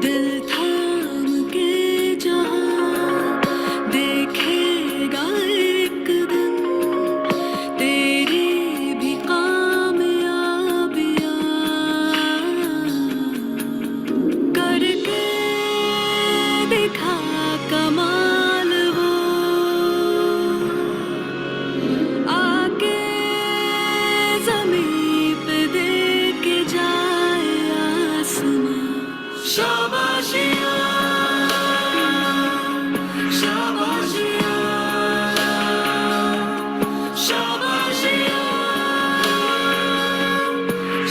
दिल थाम के जहाँ देखेगा एक दिन तेरी भी कामयाबियाँ करके दिखा कमाल वो आके ज़मीं पे दे के जाए आसमां शाबाशियाँ शाबाशियाँ शाबाशियाँ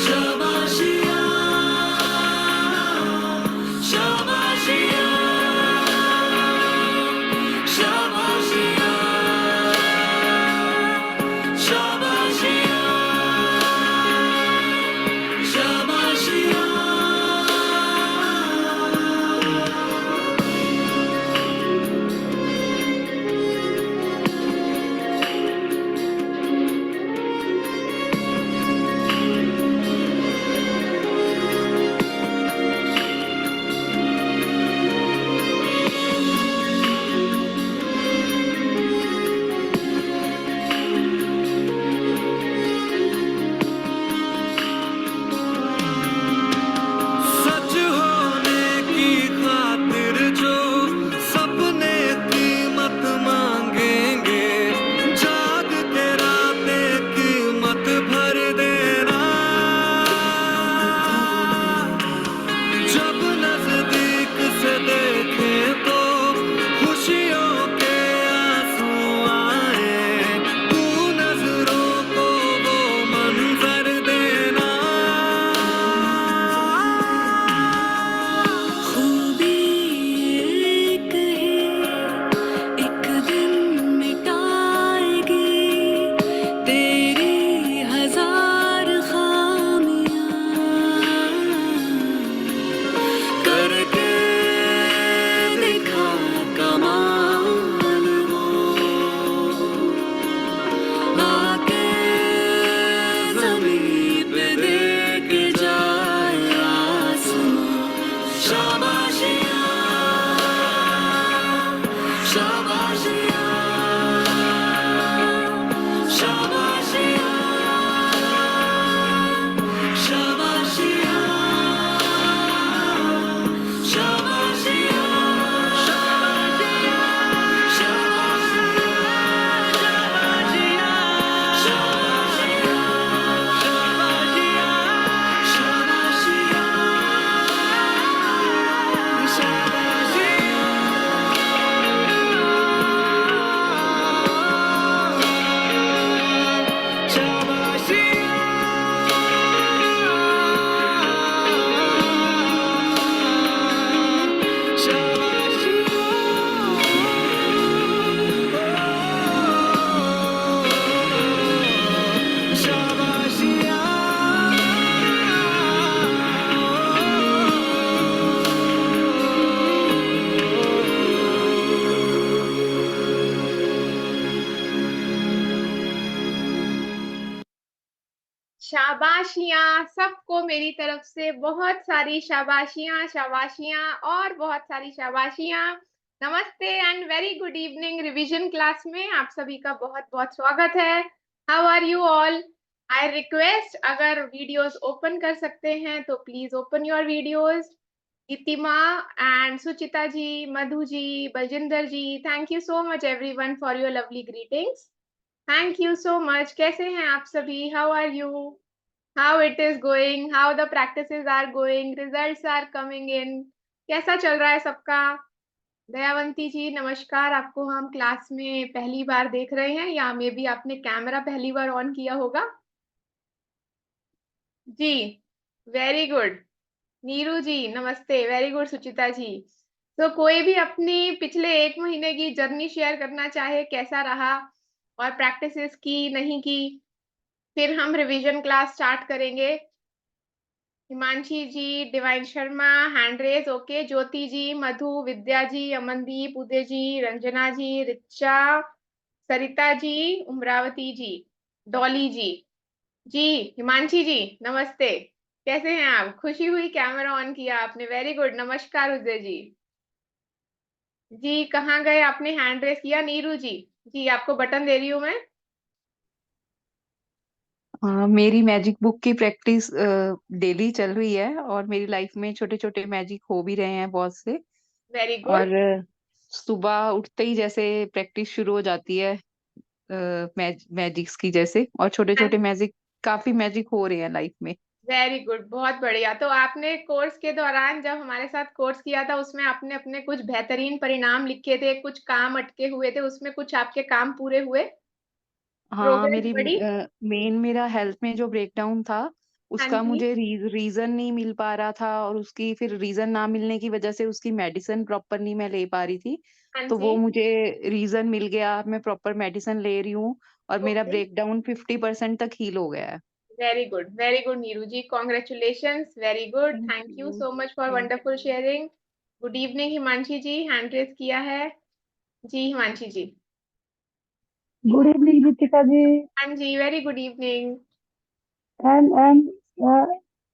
शाबाशियाँ शाबाशियाँ शाबाशियाँ शाबाशियाँ शाबाशियाँ सच होने की खातिर जो सपने कीमत मांगेंगे जाग के रातें कीमत भर देना जब नजदीक से देखे तो खुशियों के आंसू आए तू नजरों को वो मंजर देना खूबी एक ही एक दिन मिटाएगी तेरी हजार खामियां करके दिखा कमाल वो आके ज़मीं पे दे के जाए आसमां शाबाशियाँ शाबाशियाँ शाबाशियाँ शाबाशियाँ शाबाशियाँ शाबाशियाँ सबको मेरी तरफ से बहुत सारी शाबाशियाँ शाबाशियाँ और बहुत सारी शाबाशियाँ। नमस्ते and very good evening revision class में आप सभी का बहुत-बहुत स्वागत है। How are you all? I request अगर वीडियोस ओपन कर सकते हैं तो please open your videos. Diptima and Suchita ji, Madhu ji, Baljinder ji, thank you so much everyone for your lovely greetings. Thank you so much. कैसे हैं आप सभी? How are you? How it is going, how the practices are going, results are coming in, कैसा चल रहा है सबका? दयावंती जी नमस्कार, आपको हम क्लास में पहली बार देख रहे हैं या मे बी आपने कैमरा पहली बार ऑन किया होगा? जी, वेरी गुड। नीरू जी नमस्ते, वेरी गुड सुचिता जी। तो कोई भी अपनी पिछले 1 महीने की जर्नी शेयर करना चाहे कैसा रहा और प्रैक्टिसेस की नहीं की, फिर हम रिवीजन क्लास स्टार्ट करेंगे। Himanshi ji, divine Sharma, hand raise okay, Jyoti ji, Madhu, Vidya ji, Amandeep, Uday ji, Ranjana ji, Richa, Sarita ji, Umravati ji, Dolly ji, ji, Himanshi ji, नमस्ते। कैसे हैं आप? खुशी हुई कैमरा ऑन किया आपने, वेरी गुड। नमस्कार उदय जी। जी कहाँ गए? आपने हैंड रेस किया। नीरू जी, जी आपको बटन दे रही हूँ मैं। मेरी मैजिक बुक की प्रैक्टिस डेली चल रही है और मेरी लाइफ में छोटे छोटे मैजिक हो भी रहे हैं बहुत से। वेरी और गुड। सुबह उठते ही जैसे प्रैक्टिस शुरू हो जाती है मैजिक्स की जैसे, और छोटे छोटे मैजिक, काफी मैजिक हो रहे हैं लाइफ में। वेरी गुड, बहुत बढ़िया। तो आपने कोर्स के दौरान जब हमारे साथ कोर्स किया था उसमें आपने अपने कुछ बेहतरीन परिणाम लिखे थे, कुछ काम अटके हुए थे, उसमें कुछ आपके काम पूरे हुए? हाँ, प्रोग्रेस मेरी बढ़ी? मेरा हेल्थ में जो ब्रेकडाउन था हाँ उसका जी। मुझे रीजन नहीं मिल पा रहा था, और उसकी फिर रीजन ना मिलने की वजह से उसकी मेडिसिन प्रॉपर नहीं मैं ले पा रही थी। हाँ तो वो जी। मुझे रीजन मिल गया, मैं प्रॉपर मेडिसिन ले रही हूँ और मेरा ओके। ब्रेकडाउन 50% तक हील हो गया है। Very good Neeru ji, congratulations, very good, thank thank you you. So much for thank wonderful you. Sharing. Good evening Himanshi ji, hand raise किया है। जी हिमांशी जी। Good evening, Ritika ji. हाँ जी, very good evening. And uh,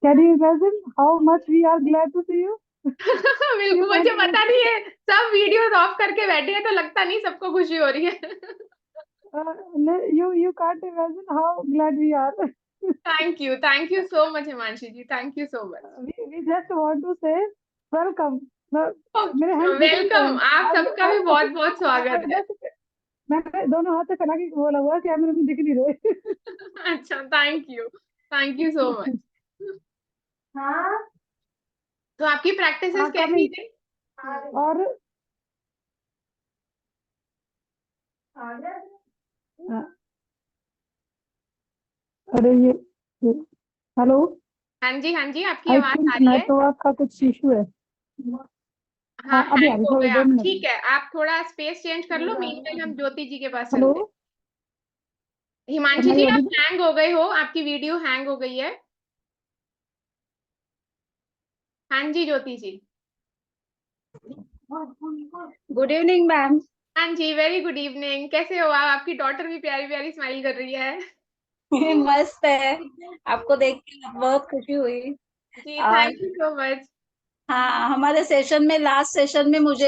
can you imagine how much we are glad to see you? You बिल्कुल, can't मुझे even पता नहीं है, सब वीडियोस ऑफ करके बैठे हैं तो लगता नहीं सबको खुशी हो रही है। you can't imagine how glad we are. Thank you so much Himanshi ji, thank you so much. We just want to say welcome. मेरे हैंड दिख रहे वेलकम, आप सबका भी बहुत बहुत स्वागत है। मैं दोनों हाथ से फैला के बोला हुआ है, कैमरे में दिख नहीं रहे। अच्छा, थैंक यू सो मच। हाँ तो आपकी प्रैक्टिसेस हाँ कैसी कमिंग। थी? और हाँ, अरे ये हेलो, हाँ जी आपकी आई आवाज थिंक आ रही है। नेटवर्क का कुछ इशू है। हाँ, हाँ अभी आ हैंग रही, हो थोड़े गया 2 आप, मिनट। ठीक है, आप थोड़ा स्पेस चेंज कर लो, मीनवाइल हम ज्योति जी के पास हेलो, चलते हैं। हिमांशी जी, आप हैंग हो गए हो, आपकी वीडियो हैंग हो गई है। हाँ जी Jyoti ji. Good evening ma'am. हाँ जी, वेरी गुड इवनिंग। कैसे हो आप? आपकी डॉटर भी प्यारी प्यारी स्माइल कर रही है। मस्त है, आपको देख के बहुत खुशी हुई। जी और थैंक यू सो मच। हाँ, हमारे सेशन में, लास्ट सेशन में मुझे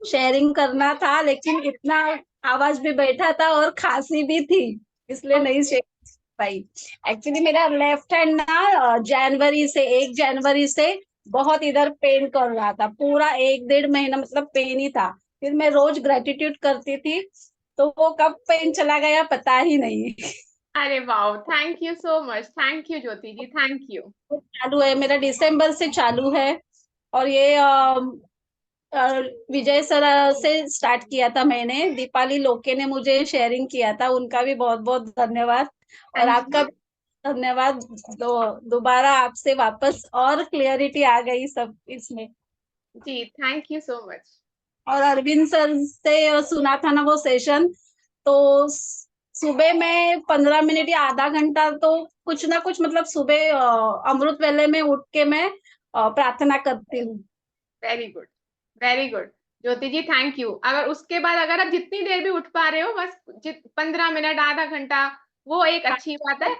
शेयरिंग करना था, लेकिन इतना आवाज भी बैठा था और खांसी भी थी, इसलिए नहीं शेयर कर पाई। एक्चुअली मेरा लेफ्ट हैंड ना जनवरी से, 1 जनवरी से बहुत इधर पेन कर रहा था, पूरा 1 डेढ़ महीना मतलब पेन ही था। फिर मैं रोज ग्रेटिट्यूड करती थी, तो वो कब पेन चला गया पता ही नहीं। अरे वाह, thank you so much, thank you Jyoti ji, thank you. चालू है मेरा, दिसंबर से चालू है। और ये विजय सर से स्टार्ट किया था मैंने, दीपाली लोके ने मुझे शेयरिंग किया था, उनका भी बहुत बहुत धन्यवाद। हाँ और आपका जी। भी धन्यवाद। दोबारा आपसे वापस और क्लियरिटी आ गई सब इसमें। जी थैंक यू सो मच। और अरविंद सर से सुना था ना वो सेशन, तो सुबह में 15 मिनट या आधा घंटा तो कुछ ना कुछ, मतलब सुबह अमृत वेले में उठ के मैं प्रार्थना करती हूँ। Very good, very good Jyoti ji, thank you. अगर उसके बाद अगर आप जितनी देर भी उठ पा रहे हो, बस 15 मिनट आधा घंटा, वो एक अच्छी बात है।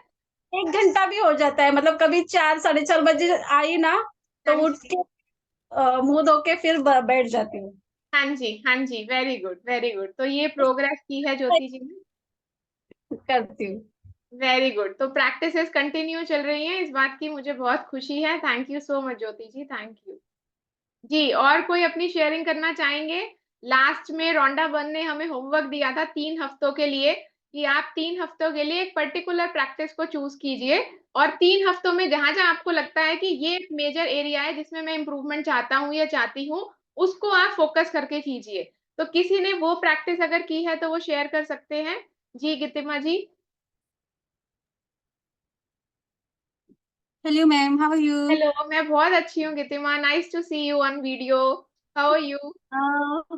1 घंटा भी हो जाता है, मतलब कभी 4 साढ़े 4 बजे आई ना, तो हाँ उठ जी। के मुंह धो के फिर बैठ जाती हूँ। हाँ जी, वेरी गुड, वेरी गुड। तो ये प्रोग्रेस की है ज्योति जी ने। करती हूँ। Very good. तो प्रैक्टिसेस कंटिन्यू चल रही हैं, इस बात की मुझे बहुत खुशी है। Thank you so much Jyoti ji, thank you. जी, और कोई अपनी शेयरिंग करना चाहेंगे? लास्ट में रोंडा बन ने हमें होमवर्क दिया था 3 हफ्तों के लिए, कि आप 3 हफ्तों के लिए एक पर्टिकुलर प्रैक्टिस को चूज कीजिए, और 3 हफ्तों में जहां जहां आपको लगता है कि ये एक मेजर एरिया है जिसमें मैं इम्प्रूवमेंट चाहता हूँ या चाहती हूँ, उसको आप फोकस करके कीजिए। तो किसी ने वो प्रैक्टिस अगर की है तो वो शेयर कर सकते हैं। जी Gitima ji. Hello, ma'am. How are you? Hello, मैं बहुत अच्छी हूँ Gitima, nice to see you on video. How are you?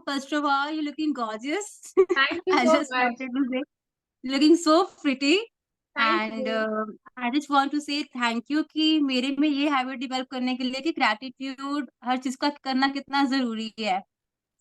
First of all, you're looking gorgeous. Thank you I so just much. wanted to say, looking so pretty. Thank And you. I just want to say thank you कि मेरे में ये habit develop करने के लिए कि gratitude हर चीज का करना कितना जरूरी है.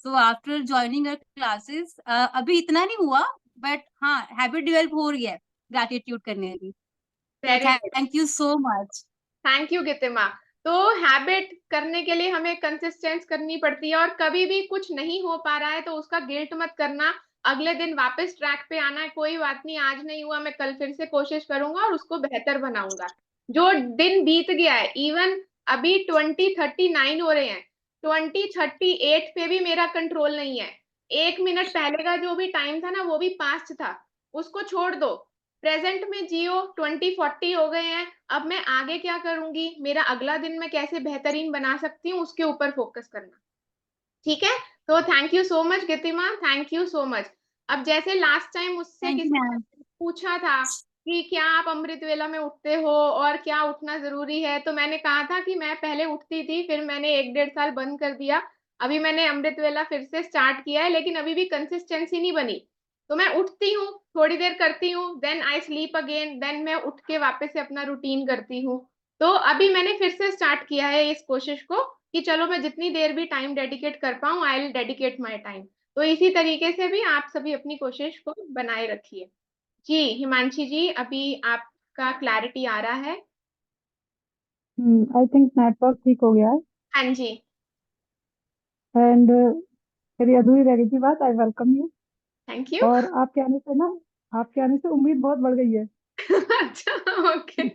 So after joining our classes, अभी इतना नहीं हुआ, but हाँ हैबिट डेवलप हो रही है ग्रैटिट्यूड करने की. So very good. thank you so much. Thank you Gitima. तो हैबिट करने के लिए हमें कंसिस्टेंस करनी पड़ती है, और कभी भी कुछ नहीं हो पा रहा है तो उसका गिल्ट मत करना। अगले दिन वापस ट्रैक पे आना है, कोई बात नहीं, आज नहीं हुआ, मैं कल फिर से कोशिश करूंगा और उसको बेहतर बनाऊंगा। जो दिन बीत गया है, इवन अभी 20:39 हो रहे हैं, 20:38 पे भी मेरा कंट्रोल नहीं है। 1 मिनट पहले का जो भी टाइम था ना, वो भी पास्ट था, उसको छोड़ दो। प्रेजेंट में जियो। 20:40 हो गए हैं, अब मैं आगे क्या करूंगी, मेरा अगला दिन मैं कैसे बेहतरीन बना सकती हूँ, उसके ऊपर फोकस करना। ठीक है। तो thank you so much Gitima, thank you so much. अब जैसे लास्ट टाइम मुझसे थैंक यू किसी ने मैम। पूछा था कि क्या आप अमृत वेला में उठते हो और क्या उठना जरूरी है, तो मैंने कहा था कि मैं पहले उठती थी, फिर मैंने 1-1.5 साल बंद कर दिया। अभी मैंने अमृत वेला फिर से स्टार्ट किया है, लेकिन अभी भी कंसिस्टेंसी नहीं बनी। तो मैं उठती हूँ, थोड़ी देर करती हूँ, then I sleep again, then मैं उठ के वापस से अपना रूटीन करती हूँ। तो अभी मैंने फिर से स्टार्ट किया है इस कोशिश को कि चलो मैं जितनी देर भी टाइम डेडिकेट कर पाऊँ, I will dedicate my time. तो इसी तरीके से भी आप सभी अपनी कोशिश को बनाए रखिए। जी हिमांशी जी, अभी आपका क्लैरिटी आ रहा है? आई थिंक नेटवर्क ठीक हो गया है। हाँ जी। एंड मेरी अधूरी रह गई थी बात। I welcome you. Thank you. और आपके आने से उम्मीद बहुत बढ़ गई है। अच्छा, ओके।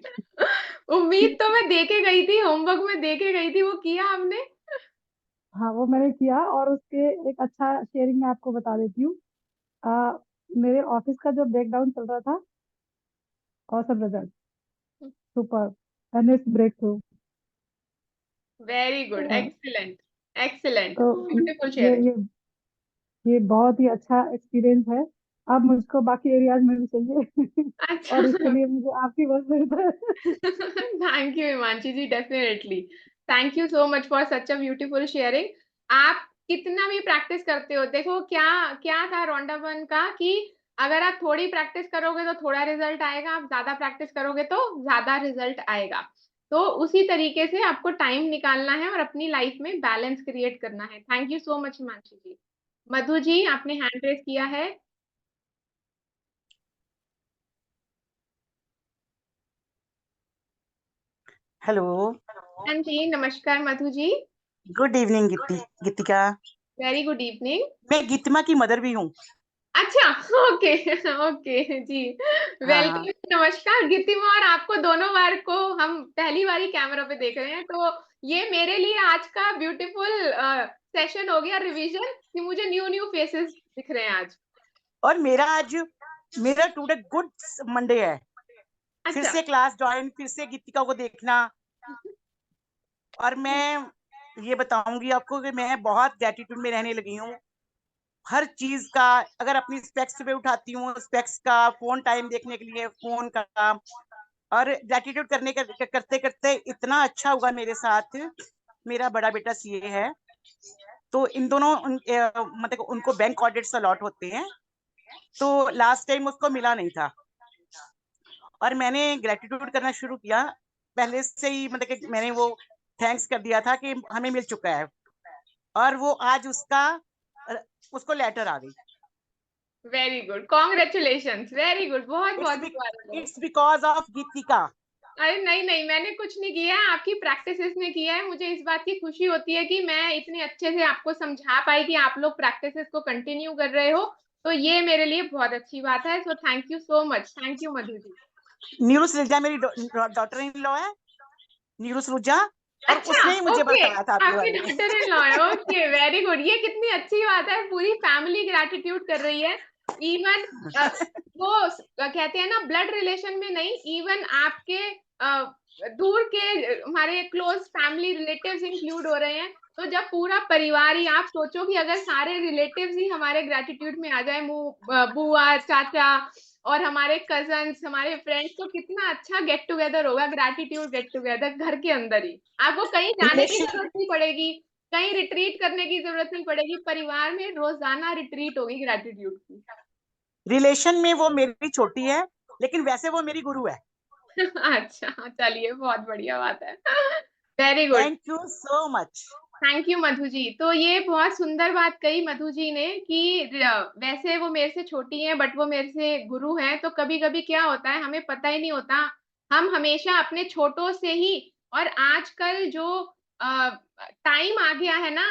उम्मीद तो मैं दे के गई थी, होमवर्क में दे के गई थी, वो किया आपने? हाँ, वो मैंने किया। और उसके एक अच्छा शेयरिंग मैं आपको बता देती हूँ। आ, मेरे ऑफिस का जो ब्रेकडाउन चल रहा था, awesome result super, and it's breakthrough. Very good, तो एक्सीलेंट, एक्सीलेंट, तो ब्यूटीफुल ये शेयरिंग। ये ये बहुत ही अच्छा एक्सपीरियंस है। अब मुझको बाकी एरियाज में भी चाहिए। अच्छा। और इसके लिए मुझे आपकी बहुत जरूरत है। Thank you Himanshi ji, definitely. Thank you so much for such a beautiful sharing. आप कितना भी प्रैक्टिस करते हो, देखो क्या क्या था रोंडा वन का, कि अगर आप थोड़ी प्रैक्टिस करोगे तो थोड़ा रिजल्ट आएगा, आप ज्यादा प्रैक्टिस करोगे तो ज्यादा रिजल्ट आएगा। तो उसी तरीके से आपको टाइम निकालना है और अपनी लाइफ में बैलेंस क्रिएट करना है। Thank you so much Himanshi ji. Madhu ji, आपने हैंड रेस किया है। हेलो। हाँ जी, नमस्कार Madhu ji. Good evening Geetika. Very good evening. मैं गीतिमा की मदर भी हूँ। अच्छा, ओके। ओके जी। हाँ हाँ। वेलकम, नमस्कार गितिमा। और आपको दोनों बार को हम पहली बार ही कैमरा पे देख रहे हैं, तो ये मेरे लिए आज का ब्यूटीफुल सेशन हो गया रिवीजन, कि मुझे न्यू न्यू फेसेस दिख रहे हैं आज। और मेरा टुडे गुड मंडे है। फिर अच्छा। से क्लास ज्वाइन, फिर से गीतिका को देखना। और मैं ये बताऊंगी आपको कि मैं बहुत ग्रेटिट्यूड में रहने लगी हूँ। हर चीज का, अगर अपनी स्पेक्स सुबह उठाती हूँ, स्पेक्स का, फोन टाइम देखने के लिए फोन का, और ग्रेटिट्यूड करते करते इतना अच्छा हुआ मेरे साथ। मेरा बड़ा बेटा सीए है, तो इन दोनों मतलब उनको बैंक ऑडिट्स अलॉट होते हैं। तो लास्ट टाइम उसको मिला नहीं था, और मैंने ग्रेटिट्यूड करना शुरू किया पहले से ही। मतलब कि मैंने वो थैंक्स कर दिया था कि हमें मिल चुका है, और वो आज उसको लेटर आ गई। Very good, congratulations, very good, बहुत बहुत मुबारक हो। इट्स बिकॉज ऑफ गीतिका। अरे नहीं नहीं, मैंने कुछ नहीं किया है, आपकी प्रैक्टिसेस ने किया है। मुझे इस बात की खुशी होती है कि मैं इतने अच्छे से आपको समझा पाई कि आप लोग प्रैक्टिसेस को कंटिन्यू कर रहे हो, तो ये मेरे लिए बहुत अच्छी बात है। So thank you so much, thank you Madhu ji. Neeru Saluja मेरी डॉटर इन लॉ है, नीरू सलूजा। और अच्छा, उसने ही मुझे ओके, बताया था आपके आपकी बारे में। डॉटर इन लॉ है, ओके, वेरी गुड। ये कितनी अच्छी बात है, पूरी फैमिली ग्रैटिट्यूड कर रही है। इवन वो कहते हैं ना, ब्लड रिलेशन में नहीं, इवन आपके दूर के हमारे क्लोज फैमिली रिलेटिव्स इंक्लूड हो रहे हैं। तो जब पूरा परिवार ही, आप सोचो कि अगर सारे रिलेटिव्स ही हमारे ग्रैटिट्यूड में आ जाए, बुआ, चाचा और हमारे कजन्स, हमारे फ्रेंड्स, तो कितना अच्छा गेट टुगेदर होगा, ग्रैटिट्यूड गेट टुगेदर घर के अंदर ही। आपको कहीं जाने की रिलेशन जरूरत नहीं पड़ेगी, कहीं रिट्रीट करने की जरूरत नहीं पड़ेगी, परिवार में रोजाना रिट्रीट होगी ग्रैटिट्यूड की। रिलेशन में वो मेरी छोटी है, लेकिन वैसे वो मेरी गुरु है। अच्छा, चलिए, बहुत बढ़िया बात है। Very good. Thank you so much. Thank you Madhu ji. तो ये बहुत सुंदर बात कही मधु जी ने कि वैसे वो मेरे से छोटी हैं, बट वो मेरे से गुरु हैं। तो कभी कभी क्या होता है, हमें पता ही नहीं होता, हम हमेशा अपने छोटों से ही और आजकल जो टाइम आ गया है ना,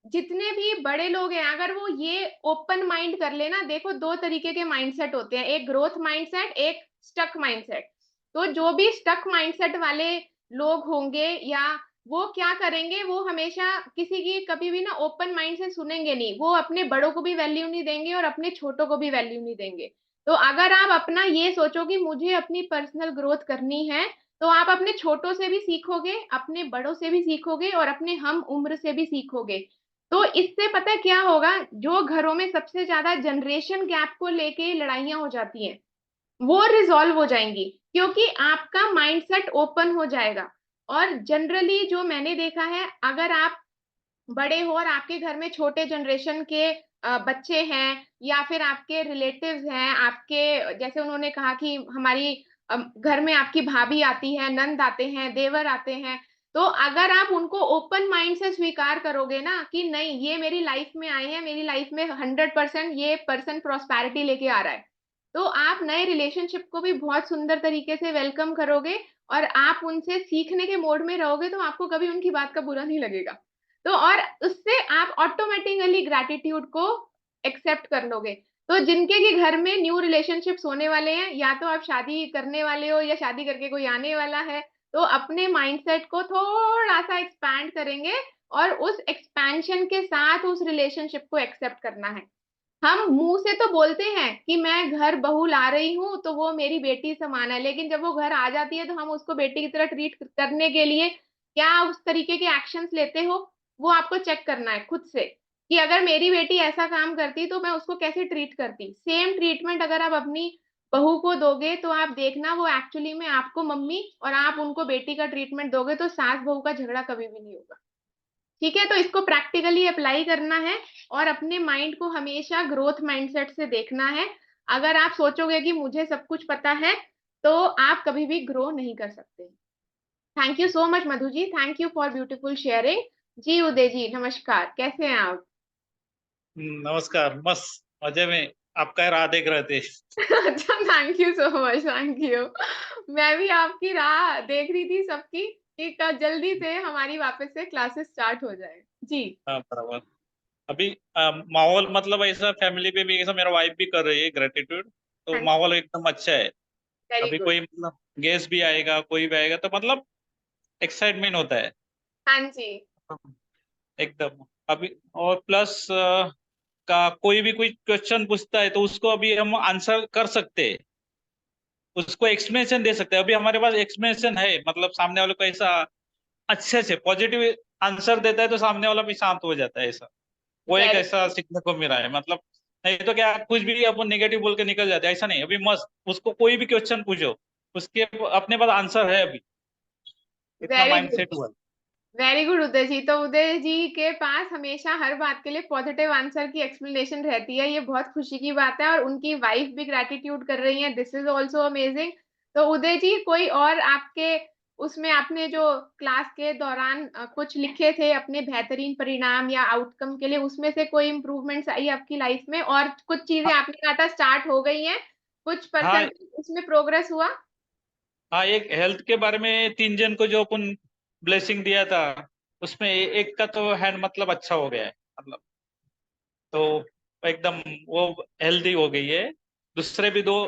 जितने भी बड़े लोग हैं, अगर वो ये ओपन माइंड कर लेना, देखो 2 तरीके के माइंडसेट होते हैं, एक ग्रोथ माइंडसेट, एक स्टक माइंडसेट। तो जो भी स्टक माइंडसेट वाले लोग होंगे, या वो क्या करेंगे, वो हमेशा किसी की कभी भी ना ओपन माइंड से सुनेंगे नहीं, वो अपने बड़ों को भी वैल्यू नहीं देंगे और अपने छोटों को भी वैल्यू नहीं देंगे। तो अगर आप अपना ये सोचो कि मुझे अपनी पर्सनल ग्रोथ करनी है, तो आप अपने छोटों से भी सीखोगे, अपने बड़ों से भी सीखोगे और अपने हम उम्र से भी सीखोगे। तो इससे पता है क्या होगा, जो घरों में सबसे ज्यादा जनरेशन गैप को लेके लड़ाइयां हो जाती हैं, वो रिजॉल्व हो जाएंगी, क्योंकि आपका माइंडसेट ओपन हो जाएगा। और जनरली जो मैंने देखा है, अगर आप बड़े हो और आपके घर में छोटे जनरेशन के बच्चे हैं, या फिर आपके रिलेटिव्स हैं, आपके जैसे उन्होंने कहा कि हमारी घर में आपकी भाभी आती है, नंद आते हैं, देवर आते हैं, तो अगर आप उनको ओपन माइंड से स्वीकार करोगे ना कि नहीं, ये मेरी लाइफ में आए हैं, मेरी लाइफ में 100% ये पर्सन प्रॉस्पेरिटी लेके आ रहा है, तो आप नए रिलेशनशिप को भी बहुत सुंदर तरीके से वेलकम करोगे, और आप उनसे सीखने के मोड में रहोगे, तो आपको कभी उनकी बात का बुरा नहीं लगेगा। तो और उससे आप ऑटोमेटिकली ग्रैटिट्यूड को एक्सेप्ट कर लोगे। तो जिनके के घर में न्यू रिलेशनशिप्स होने वाले हैं, या तो आप शादी करने वाले हो या शादी करके कोई आने वाला है, तो अपने माइंडसेट को थोड़ा सा एक्सपैंड करेंगे, और उस एक्सपेंशन के साथ उस रिलेशनशिप को एक्सेप्ट करना है। हम मुंह से तो बोलते हैं कि मैं घर बहू ला रही हूँ तो वो मेरी बेटी समान है, लेकिन जब वो घर आ जाती है तो हम उसको बेटी की तरह ट्रीट करने के लिए क्या उस तरीके के एक्शंस लेते हो, वो आपको चेक करना है खुद से, कि अगर मेरी बेटी ऐसा काम करती तो मैं उसको कैसे ट्रीट करती। सेम ट्रीटमेंट अगर आप अपनी बहू को दोगे, तो आप देखना वो एक्चुअली में आपको मम्मी और आप उनको बेटी का ट्रीटमेंट दोगे, तो सास बहू का झगड़ा कभी भी नहीं होगा। ठीक है, तो इसको प्रैक्टिकली अप्लाई करना है, और अपने माइंड को हमेशा ग्रोथ माइंडसेट से देखना है। अगर आप सोचोगे कि मुझे सब कुछ पता है, तो आप कभी भी ग्रो नहीं कर सकते। Thank you so much Madhu ji, thank you for beautiful sharing. जी उदय जी नमस्कार, कैसे हैं आप? नमस्कार, मस्त मजे में। आपका राह देख रहे थे। अच्छा, thank you so much, thank you. मैं भी आपकी राह देख रही थी सबकी, कि जल्दी से हमारी वापस से क्लासेस स्टार्ट हो जाए। जी हाँ बराबर। अभी माहौल मतलब ऐसा फैमिली पे भी ऐसा मेरा वाइफ भी कर रही है ग्रेटिट्यूड, तो हाँ जी, माहौल एकदम अच्छा है। वेरी अभी गुड। कोई मतलब गेस्ट भी आएगा, कोई भी आएगा, तो मतलब एक्साइटमेंट होता है हाँ जी, एकदम। अभी और प्लस का कोई भी कोई क्वेश्चन पूछता है तो उसको अभी हम आंसर कर सकते हैं, उसको एक्सप्लेनेशन दे सकते हैं। अभी हमारे पास एक्सप्लेनेशन है, मतलब सामने वाले को ऐसा अच्छे से पॉजिटिव आंसर देता है तो सामने वाला भी शांत हो जाता है। ऐसा वो एक वेरी ऐसा सीखने को मिला है। मतलब नहीं तो क्या कुछ भी अपन नेगेटिव बोल के निकल जाते हैं, ऐसा नहीं। अभी मस्त उसको कोई भी क्वेश्चन पूछो, उसके अपने पास आंसर है अभी, इतना वेरी माइंड गुड, सेट हुआ है। वेरी गुड उदय जी। तो उदय जी के पास हमेशा हर बात के लिए पॉजिटिव आंसर की एक्सप्लेनेशन रहती है, ये बहुत खुशी की बात है, और उनकी वाइफ भी ग्रैटिट्यूड कर रही है, दिस इज ऑल्सो अमेजिंग। तो उदय जी, कोई और आपके उसमें आपने जो क्लास के दौरान कुछ लिखे थे अपने बेहतरीन परिणाम या आउटकम के लिए, उसमें से कोई इम्प्रूवमेंट्स आई आपकी लाइफ में, और कुछ चीजें हाँ आपने कहा था स्टार्ट हो गई हैं, कुछ हाँ परसेंट उसमें प्रोग्रेस हुआ? हाँ, एक हेल्थ के बारे में 3 जन को जो अपन ब्लेसिंग दिया था, उसमें एक का तो हैंड मतलब अच्छा हो गया है, मतलब तो एकदम वो हेल्दी हो गई है। दूसरे भी 2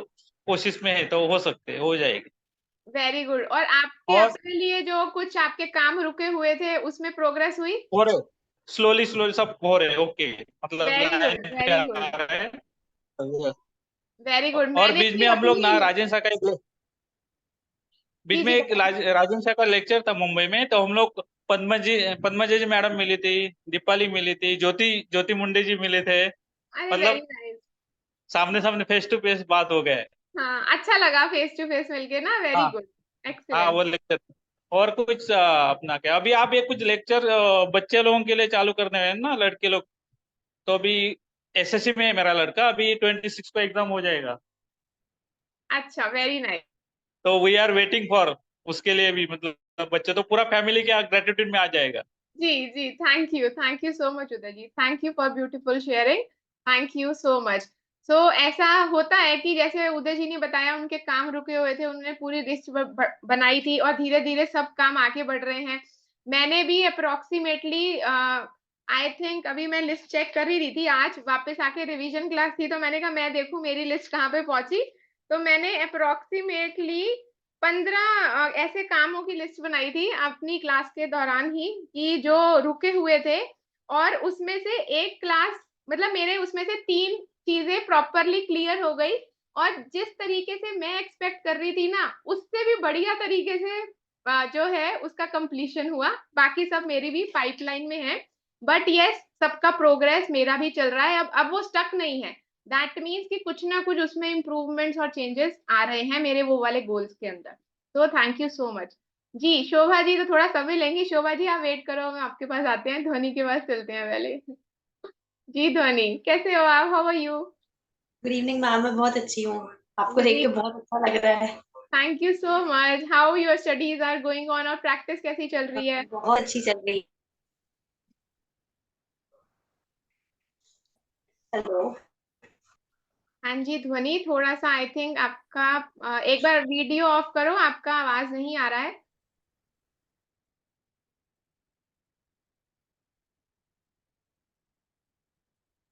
कोशिश में है, तो हो सकते हो जाएगी। Very good. और आपके और अपने लिए जो कुछ आपके काम रुके हुए थे, उसमें प्रोग्रेस हुई? हो रहे, स्लोली स्लोली सब हो रहे, ओके, मतलब वेरी गुड, लाइन पे वेरी आ गुड, रहे हैं। Very good. और मैंने बीच भी में हम लोग ना अपनी राजेंद्र शाह का जी बीच में जी एक राजेंद्र शाह का लेक्चर था मुंबई में, तो हम लोग पद्मजा जी मैडम मिली थी, दीपाली मिली थी, ज्योति ज्योति मुंडे जी मिले थे। अरे वेरी मतलब नाइस। सामने सामने फेस टू फेस बात हो गए। हाँ, अच्छा लगा फेस टू फेस मिलके ना, वेरी हाँ गुड, हाँ, एक्सीलेंट। वो लेक्चर। और कुछ अपना क्या, अभी आप ये कुछ लेक्चर बच्चे लोगों के लिए चालू करने हैं ना, लड़के लोग। तो अभी एसएससी में है मेरा लड़का, अभी 26 को एग्जाम हो जाएगा, अच्छा, वेरी नाइस। तो वी आर वेटिंग फॉर उसके लिए भी। मतलब बच्चे तो पूरा फैमिली के ग्रेटिट्यूड में आ जाएगा। जी जी, thank you so much Uday ji, thank you for beautiful sharing, thank you so much. ऐसा होता है कि जैसे उदय जी ने बताया उनके काम रुके हुए थे, उन्होंने पूरी लिस्ट बनाई थी और धीरे धीरे सब काम आगे बढ़ रहे हैं। मैंने भी अप्रोक्सीमेटली आई थिंक अभी मैं लिस्ट चेक कर ही रही थी, आज वापस आके रिवीजन क्लास थी तो मैंने कहा मैं देखूं मेरी लिस्ट कहाँ पे पहुंची। तो मैंने अप्रोक्सीमेटली 15 ऐसे कामों की लिस्ट बनाई थी अपनी क्लास के दौरान ही, कि जो रुके हुए थे, और उसमें से एक क्लास मतलब मेरे उसमें से 3 चीजें प्रॉपरली क्लियर हो गई, और जिस तरीके से मैं एक्सपेक्ट कर रही थी ना उससे भी बढ़िया तरीके से जो है उसका कंप्लीशन हुआ। बाकी सब मेरी भी पाइपलाइन में है, बट यस सबका प्रोग्रेस मेरा भी चल रहा है। अब वो स्टक नहीं है, दैट मीन्स कि कुछ ना कुछ उसमें इम्प्रूवमेंट्स और चेंजेस आ रहे हैं मेरे वो वाले गोल्स के अंदर। तो थैंक यू सो मच। जी शोभा जी तो थोड़ा समय लेंगी, शोभा जी आप वेट करो, हम आपके पास आते हैं, ध्वनि के पास चलते हैं पहले। जी ध्वनि कैसे हो आप, how are you? Good evening ma'am, मैं बहुत अच्छी हूँ। आपको देख के बहुत अच्छा लग रहा है। Thank you so much. How your studies are going on, और प्रैक्टिस कैसी चल रही है? बहुत अच्छी चल रही। हेलो। हाँ जी ध्वनि, थोड़ा सा आई थिंक आपका एक बार वीडियो ऑफ करो, आपका आवाज नहीं आ रहा है।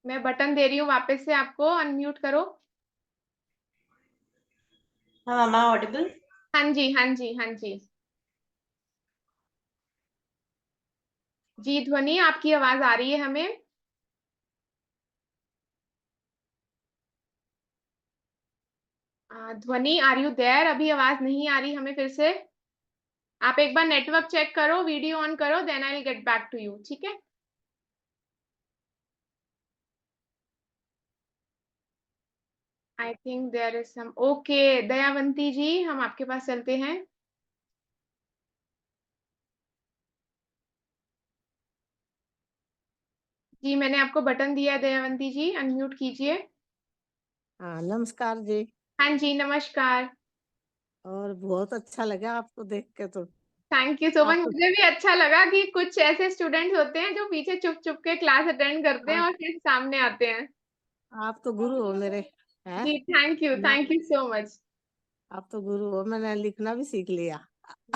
मैं बटन दे रही हूँ वापस से, आपको अनम्यूट करो। हाँ मैम, ऑडिबल? हाँ जी हाँ जी हाँ जी। जी ध्वनि आपकी आवाज आ रही है हमें। ध्वनि आर यू देयर? अभी आवाज नहीं आ रही हमें फिर से। आप एक बार नेटवर्क चेक करो, वीडियो ऑन करो, then I will get back to you, ठीक है? I think there is some okay. Dayawanti ji हम आपके पास चलते हैं। जी मैंने आपको बटन दिया है, दयावंती जी अनम्यूट कीजिए। हाँ नमस्कार जी। हाँ जी नमस्कार। और बहुत अच्छा लगा आपको देख के तो। Thank you so much. आप तो मुझे भी अच्छा लगा कि कुछ ऐसे स्टूडेंट्स होते हैं जो पीछे चुप चुप के क्लास अटेंड करते हैं आप, और फिर सामने आते हैं। आप तो गुरु हो मेरे। हैं? जी थैंक मैं यू सो मच। आप तो गुरु हो, मैंने लिखना भी सीख लिया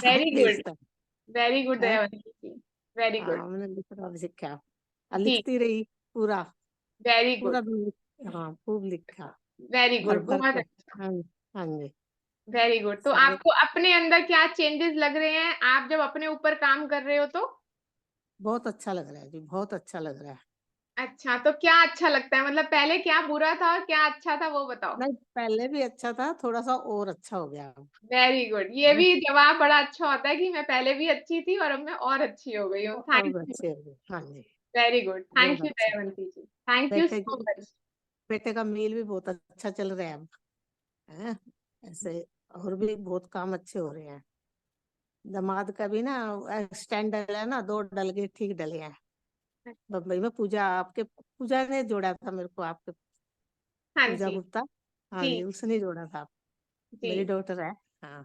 वेरी आपके इस गुड, पर। वेरी गुड है? दयावंती जी, वेरी गुड। हाँ मैंने लिखना भी सीखा और जी लिखती रही पूरा। वेरी गुड, पूरा भी हाँ खूब लिखा। वेरी भर गुड, भर बहुत के। अच्छा। हाँ। हाँ जी। Very good. तो सारे आपको अपने अंदर क्या चेंजेस लग रहे हैं आप जब अपने ऊपर काम कर रहे हो तो? बहुत अच्छा लग रहा है जी, बहुत अच्छा लग रहा है। अच्छा तो क्या अच्छा लगता है, मतलब पहले क्या बुरा था और क्या अच्छा था वो बताओ। नहीं पहले भी अच्छा था, थोड़ा सा और अच्छा हो गया अब। वेरी गुड, ये हैं? भी जवाब बड़ा अच्छा होता है कि मैं पहले भी अच्छी थी और अब मैं और अच्छी हो गई हूँ। थैंक और यू। अच्छे हो गए। हाँ जी। वेरी गुड, थैंक बहुत यू अच्छा। दयावंती जी, थैंक यू बेटे सो की मच। बेटे का मील भी बहुत अच्छा चल रहा है अब। हैं? ऐसे और भी बहुत काम अच्छे हो रहे हैं। दामाद का भी ना स्टैंड डला है ना, 2 डल गए, ठीक डले हैं। बम्बई में पूजा ने जोड़ा था मेरे को, आपके हाँ पूजा जी। गुप्ता। हाँ जी जी उसने जोड़ा था। मेरी जी डॉटर है। हाँ।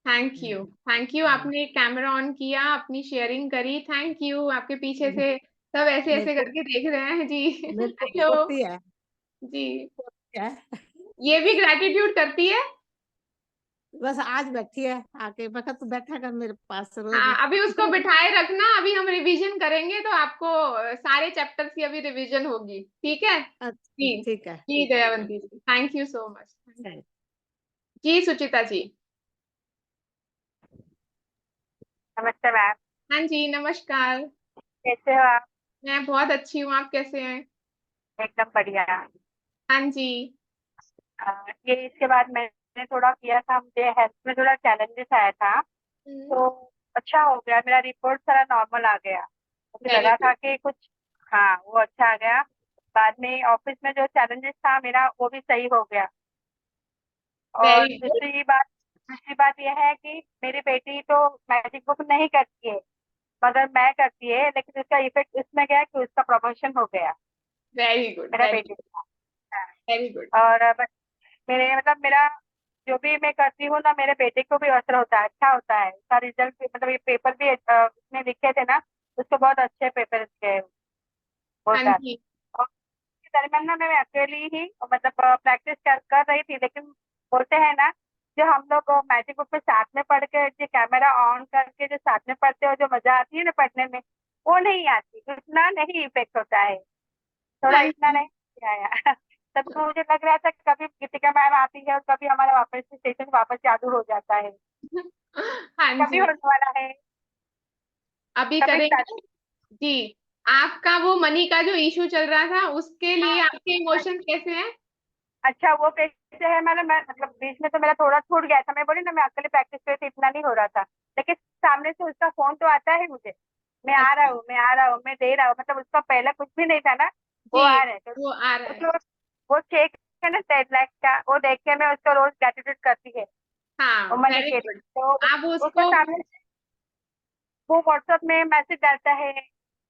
थैंक यू हाँ। आपने कैमरा ऑन किया, अपनी शेयरिंग करी, थैंक यू। आपके पीछे से सब ऐसे मेरे ऐसे को करके देख रहे हैं जी। मेरे को हेलो पोती है। जी। पोती है। ये भी ग्रेटिट्यूड करती है। बस आज बैठी है आके, मैं कहा तू बैठा कर मेरे पास रोज। हाँ अभी उसको बिठाए रखना, अभी हम रिवीजन करेंगे तो आपको सारे चैप्टर्स की अभी रिवीजन होगी, ठीक है? अच्छा जी ठीक है। जी दयावंती जी, थैंक यू सो मच। है। जी सुचिता जी। नमस्ते मैम। हाँ जी नमस्कार। कैसे हो आप? मैं बहुत अच्छी हूँ, आप कैसे हैं? एकदम बढ़िया। हाँ जी। ये इसके बाद मैंने थोड़ा किया था, मुझे हेल्थ में थोड़ा चैलेंजेस आया था, तो अच्छा हो गया, मेरा रिपोर्ट सारा नॉर्मल आ गया। मुझे वेरी लगा गुड। था कि कुछ, हाँ वो अच्छा आ गया। बाद में ऑफिस में जो चैलेंजेस था मेरा वो भी सही हो गया। और वेरी गुड। दूसरी बात यह है कि मेरी बेटी तो मैजिक बुक नहीं करती है, मगर मैं करती है, लेकिन उसका इफेक्ट इसमें गया कि उसका प्रमोशन हो गया वेरी गुड, मेरा बेटी का। Very good. और मेरे मतलब मेरा जो भी मैं करती हूँ ना, मेरे बेटे को भी असर होता है, अच्छा होता है उसका रिजल्ट भी, मतलब ये पेपर भी उसने लिखे थे ना, उसको बहुत अच्छे पेपर गए हाँ होता है। जी। और इसी दरमियान ना मैं अकेली ही मतलब प्रैक्टिस कर रही थी, लेकिन बोलते हैं ना, जो हम लोग मैजिक बुक में साथ में पढ़ के जो कैमरा ऑन करके जो साथ में पढ़ते हो, जो मजा आती है ना पढ़ने में, वो नहीं आती, उतना नहीं इफेक्ट होता है, थोड़ा इतना नहीं आया। तब तो मुझे लग रहा था कि कभी गीतिका मैम आती है और कभी हमारा वापस से सेशन वापस चालू हो जाता है, हाँ कभी जी, होने वाला है, अभी कभी करेंगे start- जी। आपका वो मनी का जो इशू चल रहा था, उसके लिए आपके इमोशंस कैसे हैं? अच्छा वो कैसे है मैडम, मैं मतलब बीच में तो मेरा थोड़ा छूट गया था, मैं बोली ना मैं अकेले प्रैक्टिस कर रही थी, इतना नहीं हो रहा था, लेकिन सामने से उसका फोन तो आता है मुझे, मैं आ रहा हूँ, मैं आ रहा हूँ, मैं दे रहा हूँ, मतलब उसका पहले कुछ भी नहीं था ना, वो जी, आ रहे तो वो आ रहा है। वो चेक है ना 10 लाख का, वो देख के मैं उसको रोज ग्रेटिट्यूड करती है हाँ, वो मनी वेरी के गुड। लिए, तो आप उसको उसको सामने वो व्हाट्सएप में मैसेज डालता है,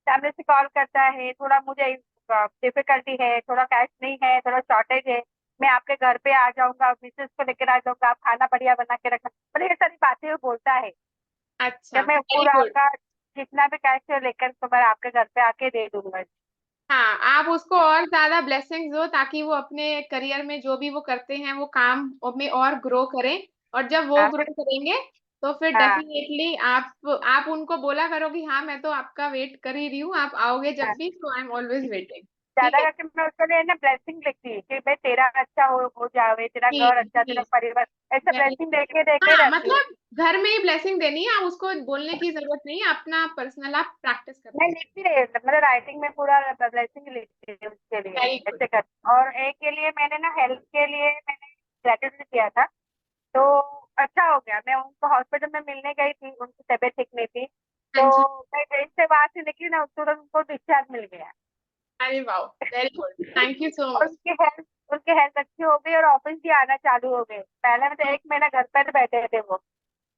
सामने से कॉल करता है, थोड़ा मुझे डिफिकल्टी है, थोड़ा कैश नहीं है, थोड़ा शॉर्टेज है, मैं आपके घर पे आ जाऊंगा, मिसेस को लेकर आ जाऊंगा, आप खाना बढ़िया बना के रखना, मतलब ये सारी बातें वो बोलता है, अच्छा, जब मैं वेरी पूरा गुड। आपका जितना भी कैश है लेकर तो मैं आपके घर पे आके दे दूंगा। हाँ, आप उसको और ज्यादा ब्लेसिंग्स दो ताकि वो अपने करियर में जो भी वो करते हैं वो काम में और ग्रो करें, और जब वो हाँ ग्रो करेंगे तो फिर हाँ डेफिनेटली आप उनको बोला करो कि हाँ मैं तो आपका वेट कर ही रही हूँ, आप आओगे जब हाँ, भी, तो आई एम ऑलवेज वेटिंग। ठीक ज्यादा है करके मैं उसको लिए ना ब्लेसिंग लिखती है कि भाई तेरा अच्छा हो जावे, तेरा जी घर अच्छा, जी, तेरा परिवार, ऐसा वेरी ब्लेसिंग गुड। देके देके हाँ रहती हूँ। मतलब घर में ही ब्लेसिंग देनी है, आप उसको बोलने की जरूरत नहीं है, अपना पर्सनल आप प्रैक्टिस करते नहीं हैं। लिखती है, मतलब राइटिंग में पूरा ब्लेसिंग लिखती है उसके लिए, वेरी गुड। ऐसे कर। और एक के लिए मैंने ना हेल्थ के लिए मैंने ग्रेटिट्यूड किया था, तो अच्छा हो गया, मैं उनको हॉस्पिटल में मिलने गई थी, उनकी तबीयत ठीक नहीं थी, हाँ तो जी, मैं ट्रेन से वहां से निकली ना, तुरंत उनको डिस्चार्ज मिल गया, अरे वाह, वेरी गुड, थैंक यू सो और मच। उनकी हेल्थ अच्छी हो गई और ऑफिस भी आना चालू हो गए, पहले में तो 1 महीना घर पर बैठे थे वो।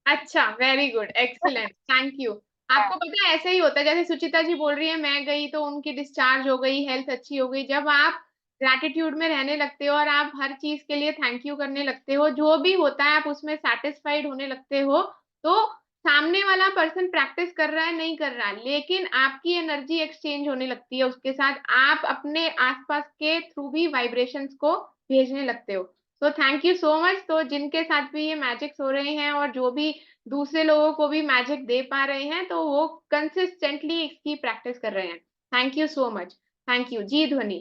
अच्छा, very good, excellent, thank you. हाँ आपको पता है ऐसे ही होता है, जैसे सुचिता जी बोल रही है मैं गई तो उनकी डिस्चार्ज हो गई, हेल्थ अच्छी हो गई। जब आप ग्रैटिट्यूड में रहने लगते हो और आप हर चीज के लिए थैंक यू करने लगते हो, जो भी होता है आप उसमें सेटिस्फाइड होने लगते हो, तो सामने वाला पर्सन प्रैक्टिस कर रहा है नहीं कर रहा है, लेकिन आपकी एनर्जी एक्सचेंज होने लगती है उसके साथ, आप अपने आसपास के थ्रू भी वाइब्रेशंस को भेजने लगते हो। तो थैंक यू सो मच। तो जिनके साथ भी ये मैजिक्स हो रहे हैं और जो भी दूसरे लोगों को भी मैजिक दे पा रहे हैं, तो वो कंसिस्टेंटली इसकी प्रैक्टिस कर रहे हैं। Thank you so much. Thank you जी। ध्वनि।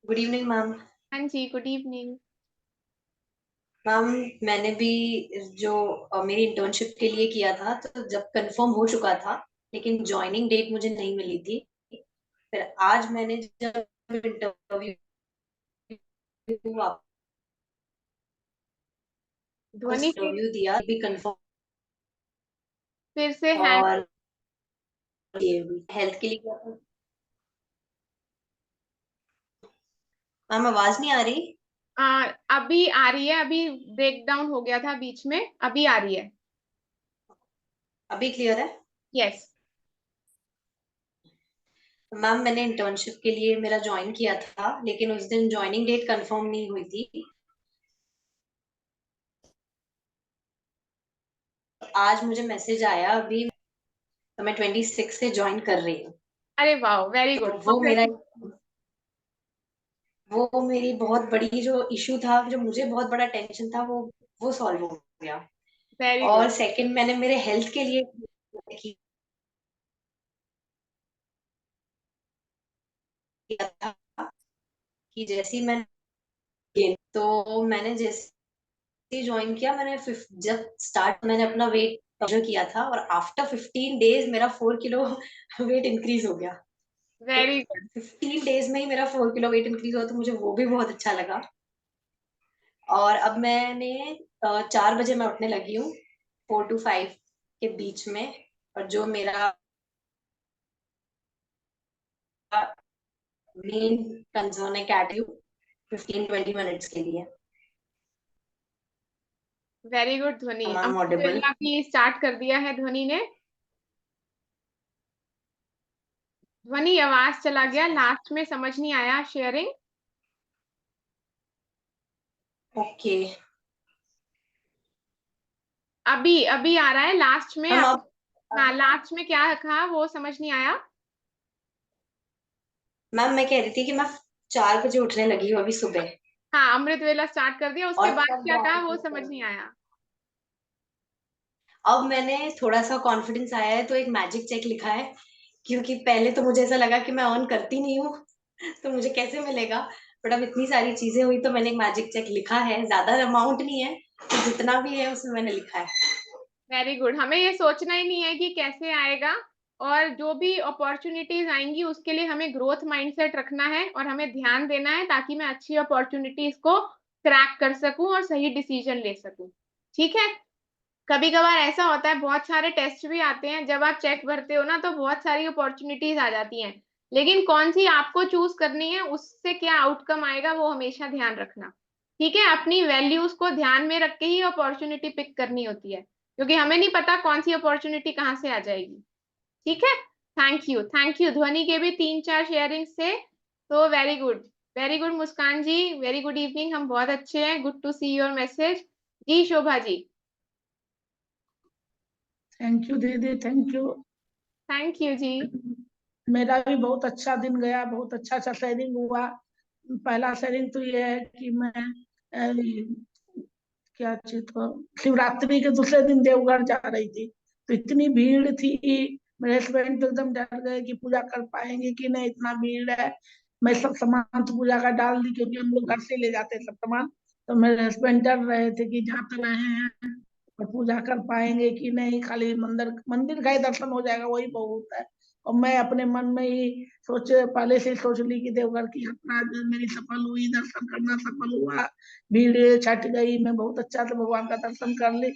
Good evening ma'am. हाँ जी, गुड इवनिंग। मैम मैंने भी जो मेरी इंटर्नशिप के लिए किया था, तो जब कंफर्म हो चुका था, लेकिन ज्वाइनिंग डेट मुझे नहीं मिली थी, फिर आज मैंने जब इंटरव्यू ध्वनि के इंटरव्यू दिया भी कंफर्म, फिर से हैंड। और हेल्थ के लिए किया था। मैम आवाज नहीं आ रही? अभी आ रही है, अभी ब्रेक डाउन हो गया था बीच में, अभी आ रही है। अभी क्लियर है? यस। मैम मैंने इंटर्नशिप के लिए मेरा ज्वाइन किया था, लेकिन उस दिन ज्वाइनिंग डेट कंफर्म नहीं हुई थी। आज मुझे मैसेज आया अभी, तो मैं 26 से ज्वाइन कर रही हूँ। अरे वाह, वेरी तो गुड। वो मेरी बहुत बड़ी जो इशू था, जो मुझे बहुत बड़ा टेंशन था, वो सॉल्व हो गया। Very good. और सेकंड मैंने मेरे हेल्थ के लिए किया था, कि जैसे ही मैंने जैसे ज्वाइन किया, जब स्टार्ट मैंने अपना वेट मेजर किया था, और आफ्टर 15 डेज मेरा 4 किलो वेट इंक्रीज हो गया। तो वेरी गुड। 15 डेज में ही मेरा 4 किलो वेट इंक्रीज हुआ, तो मुझे वो भी बहुत अच्छा लगा। और अब मैंने 4 बजे मैं उठने लगी हूँ, 4 to 5 के बीच में। और जो मेरा मेन कंसर्न है, कैट 15-20 मिनट्स के लिए। वेरी गुड ध्वनि। मैम अब ऑडिबल? अभी स्टार्ट कर दिया है ध्वनि ने। ध्वनि आवाज चला गया, लास्ट में समझ नहीं आया शेयरिंग। ओके अभी अभी आ रहा है लास्ट में मैम। आप। अब हाँ, लास्ट में क्या कहा वो समझ नहीं आया। मैम मैं कह रही थी कि मैं 4 बजे उठने लगी हूँ अभी सुबह। हाँ, अमृत वेला स्टार्ट कर दिया, उसके और बाद तब क्या कहा वो gratitude समझ कर नहीं रही हूँ। आया। अब मैंने थोड़ा सा कॉन्फिडेंस आया है तो एक मैजिक चेक लिखा है, क्योंकि पहले तो मुझे ऐसा लगा कि मैं अर्न करती नहीं हूँ तो मुझे कैसे मिलेगा। बट अब इतनी सारी चीजें हुई तो मैंने एक मैजिक चेक लिखा है, ज्यादा अमाउंट नहीं है, तो जितना भी है उसमें मैंने लिखा है। Very good. हमें ये सोचना ही नहीं है कि कैसे आएगा, और जो भी अपॉर्चुनिटीज आएंगी उसके लिए हमें ग्रोथ माइंडसेट रखना है और हमें ध्यान देना है, ताकि मैं अच्छी अपॉर्चुनिटीज को क्रैक कर सकूं और सही डिसीजन ले सकूं। ठीक है। कभी कभार ऐसा होता है, बहुत सारे टेस्ट भी आते हैं, जब आप चेक भरते हो ना तो बहुत सारी अपॉर्चुनिटीज आ जाती हैं, लेकिन कौन सी आपको चूज करनी है, उससे क्या आउटकम आएगा वो हमेशा ध्यान रखना। ठीक है। अपनी वैल्यूज को ध्यान में रख के ही अपॉर्चुनिटी पिक करनी होती है, क्योंकि हमें नहीं पता कौन सी अपॉर्चुनिटी कहाँ से आ जाएगी। ठीक है। Thank you, thank you. Dhwani के भी 3-4 शेयरिंग से, तो very good. Very good Muskan ji, very good evening. हम बहुत अच्छे हैं, good to see your message. जी शोभा जी। थैंक यू दीदी, थैंक यू। थैंक यू जी। मेरा भी बहुत अच्छा दिन गया, बहुत अच्छा अच्छा शेयरिंग हुआ। पहला शेयरिंग तो ये है कि मैं क्या चीज तो शिवरात्रि के दूसरे दिन देवघर जा रही थी, तो इतनी भीड़ थी, मेरे हस्बैंड तो एकदम डर गए कि पूजा कर पाएंगे कि नहीं, इतना भीड़ है। मैं सब सामान तो पूजा का डाल दी, क्योंकि हम लोग घर से ले जाते हैं सब सामान। तो मेरे हस्बैंड डर रहे थे कि जा तो रहे हैं और पूजा कर पाएंगे कि नहीं, खाली मंदिर मंदिर का ही दर्शन हो जाएगा वही बहुत है। और मैं अपने मन में ही सोचे, पहले से ही सोच ली कि देवघर की यात्रा मेरी सफल हुई, दर्शन करना सफल हुआ, भीड़ छट गई, मैं बहुत अच्छा से भगवान का दर्शन कर ली।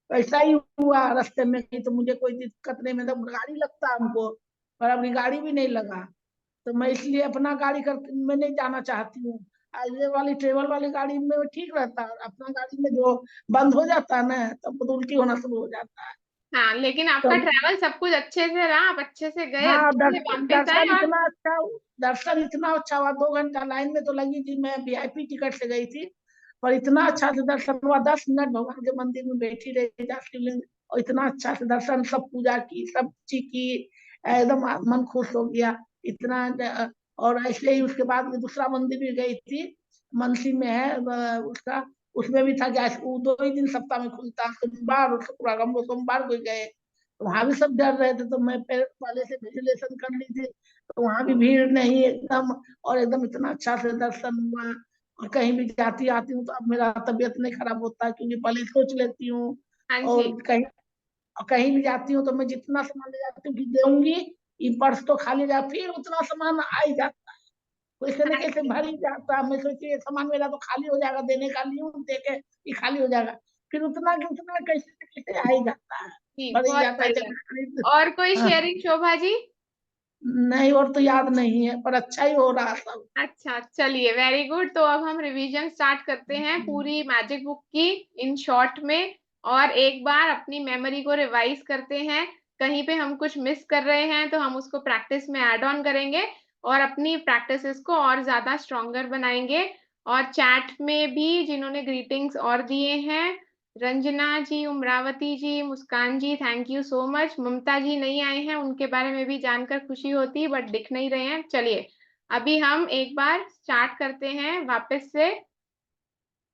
तो ऐसा ही हुआ रास्ते में, तो मुझे कोई दिक्कत नहीं, मतलब गाड़ी लगता हमको, पर अभी गाड़ी भी नहीं लगा। तो मैं इसलिए अपना गाड़ी कर मैं नहीं जाना चाहती हूँ। ये वाली ट्रेवल वाली गाड़ी में ठीक रहता है, अपना गाड़ी में जो बंद हो जाता है ना, तब तो उल्टी होना शुरू हो जाता है। हाँ, लेकिन आपका तो ट्रैवल सब कुछ अच्छे से रहा, आप अच्छे से गए, हाँ, अच्छे से वापस आए। और दर्शन इतना अच्छा हुआ, 2 घंटा लाइन में तो लगी थी, मैं वीआईपी टिकट से गई थी, पर इतना अच्छा से दर्शन हुआ, 10 मिनट भगवान के मंदिर में बैठी रही शिवलिंग, और इतना अच्छा से दर्शन, सब पूजा की, सब चीज की, एकदम मन खुश हो गया इतना। और ऐसे ही उसके बाद में दूसरा मंदिर भी गई थी, मनसी में है उसका, उसमें भी था कि वो 2 ही दिन सप्ताह में खुलता है, सोमवार और शुक्रवार, हम लोग सोमवार को गए। तो वहां भी सब डर रहे थे, तो मैं पहले से रिजर्वेशन कर ली थी, तो वहां भी भीड़ नहीं एकदम, और एकदम इतना अच्छा से दर्शन हुआ। और कहीं भी जाती आती हूँ तो अब मेरा तबीयत नहीं खराब होता, क्योंकि पहले सोच लेती हूँ। हाँ और जी। कहीं भी जाती हूँ तो मैं जितना सामान ले जाती हूँ कि दूंगी, ये पर्स तो खाली जा, फिर उतना सामान आ ही जाता है, कैसे न हाँ कैसे जी। भर ही जाता है। मैं सोचती ये सामान मेरा तो खाली हो जाएगा, देने का लिए हूँ, दे के ये खाली हो जाएगा, फिर उतना कि उतना कैसे न कैसे आ ही जाता है, जी, भर ही बहुत जाता है बढ़िया। जब खरीद। और कोई हाँ, शेयरिंग शोभा जी? नहीं और तो याद नहीं है, पर अच्छा ही हो रहा सब। अच्छा, चलिए, वेरी गुड। तो अब हम रिवीजन स्टार्ट करते हैं पूरी मैजिक बुक की, इन शॉर्ट में, और एक बार अपनी मेमोरी को रिवाइज करते हैं। कहीं पे हम कुछ मिस कर रहे हैं तो हम उसको प्रैक्टिस में ऐड ऑन करेंगे और अपनी प्रैक्टिसेस को और ज्यादा स्ट्रॉन्गर बनाएंगे। और चैट में भी जिन्होंने ग्रीटिंग्स और दिए हैं, रंजना जी, उमरावती जी, मुस्कान जी, थैंक यू सो मच। ममता जी नहीं आए हैं, उनके बारे में भी जानकर खुशी होती, बट दिख नहीं रहे हैं। चलिए, अभी हम एक बार स्टार्ट करते हैं वापस से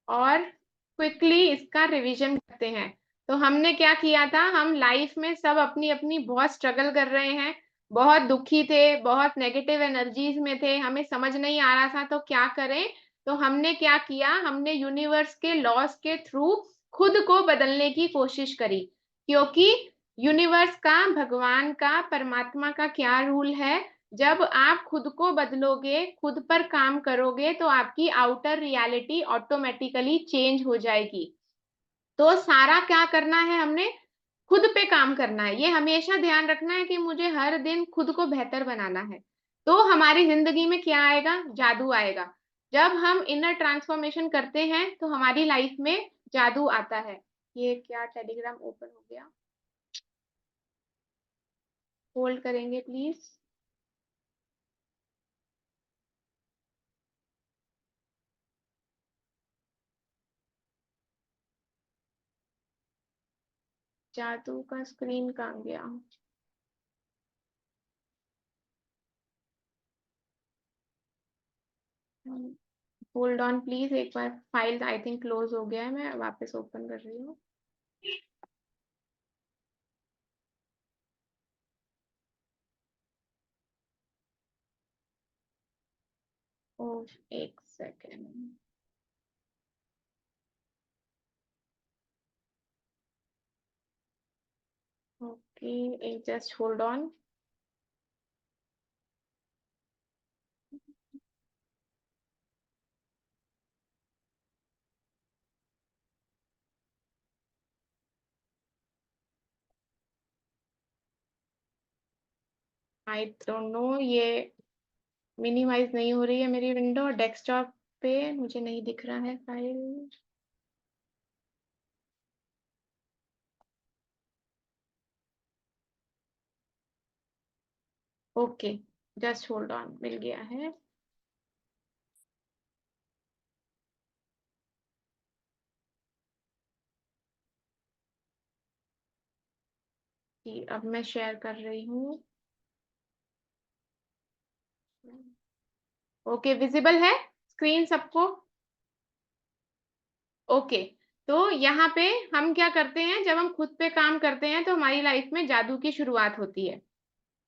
और क्विकली इसका रिवीजन करते हैं। तो हमने क्या किया था, हम लाइफ में सब अपनी अपनी बहुत स्ट्रगल कर रहे हैं, बहुत दुखी थे, बहुत नेगेटिव एनर्जीज में थे, हमें समझ नहीं आ रहा था तो क्या करें। तो हमने क्या किया, हमने यूनिवर्स के लॉस के थ्रू खुद को बदलने की कोशिश करी, क्योंकि यूनिवर्स का, भगवान का, परमात्मा का क्या रूल है, जब आप खुद को बदलोगे, खुद पर काम करोगे, तो आपकी आउटर रियलिटी ऑटोमेटिकली चेंज हो जाएगी। तो सारा क्या करना है, हमने खुद पे काम करना है। ये हमेशा ध्यान रखना है कि मुझे हर दिन खुद को बेहतर बनाना है। तो हमारी जिंदगी में क्या आएगा, जादू आएगा। जब हम इनर ट्रांसफॉर्मेशन करते हैं तो हमारी लाइफ में जादू आता है। ये क्या टेलीग्राम ओपन हो गया, होल्ड करेंगे प्लीज। जादू का स्क्रीन कहाँ गया? होल्ड ऑन प्लीज, एक बार फाइल आई थिंक क्लोज हो गया है, मैं वापस ओपन कर रही हूँ। ओह, एक second. Okay, just hold on. I don't know, ये मिनिमाइज नहीं हो रही है मेरी विंडो, डेस्कटॉप पे मुझे नहीं दिख रहा है file. Okay, just hold on, मिल गया है। जी, अब मैं शेयर कर रही हूँ। ओके, विजिबल है स्क्रीन सबको? ओके, तो यहाँ पे हम क्या करते हैं, जब हम खुद पे काम करते हैं तो हमारी लाइफ में जादू की शुरुआत होती है।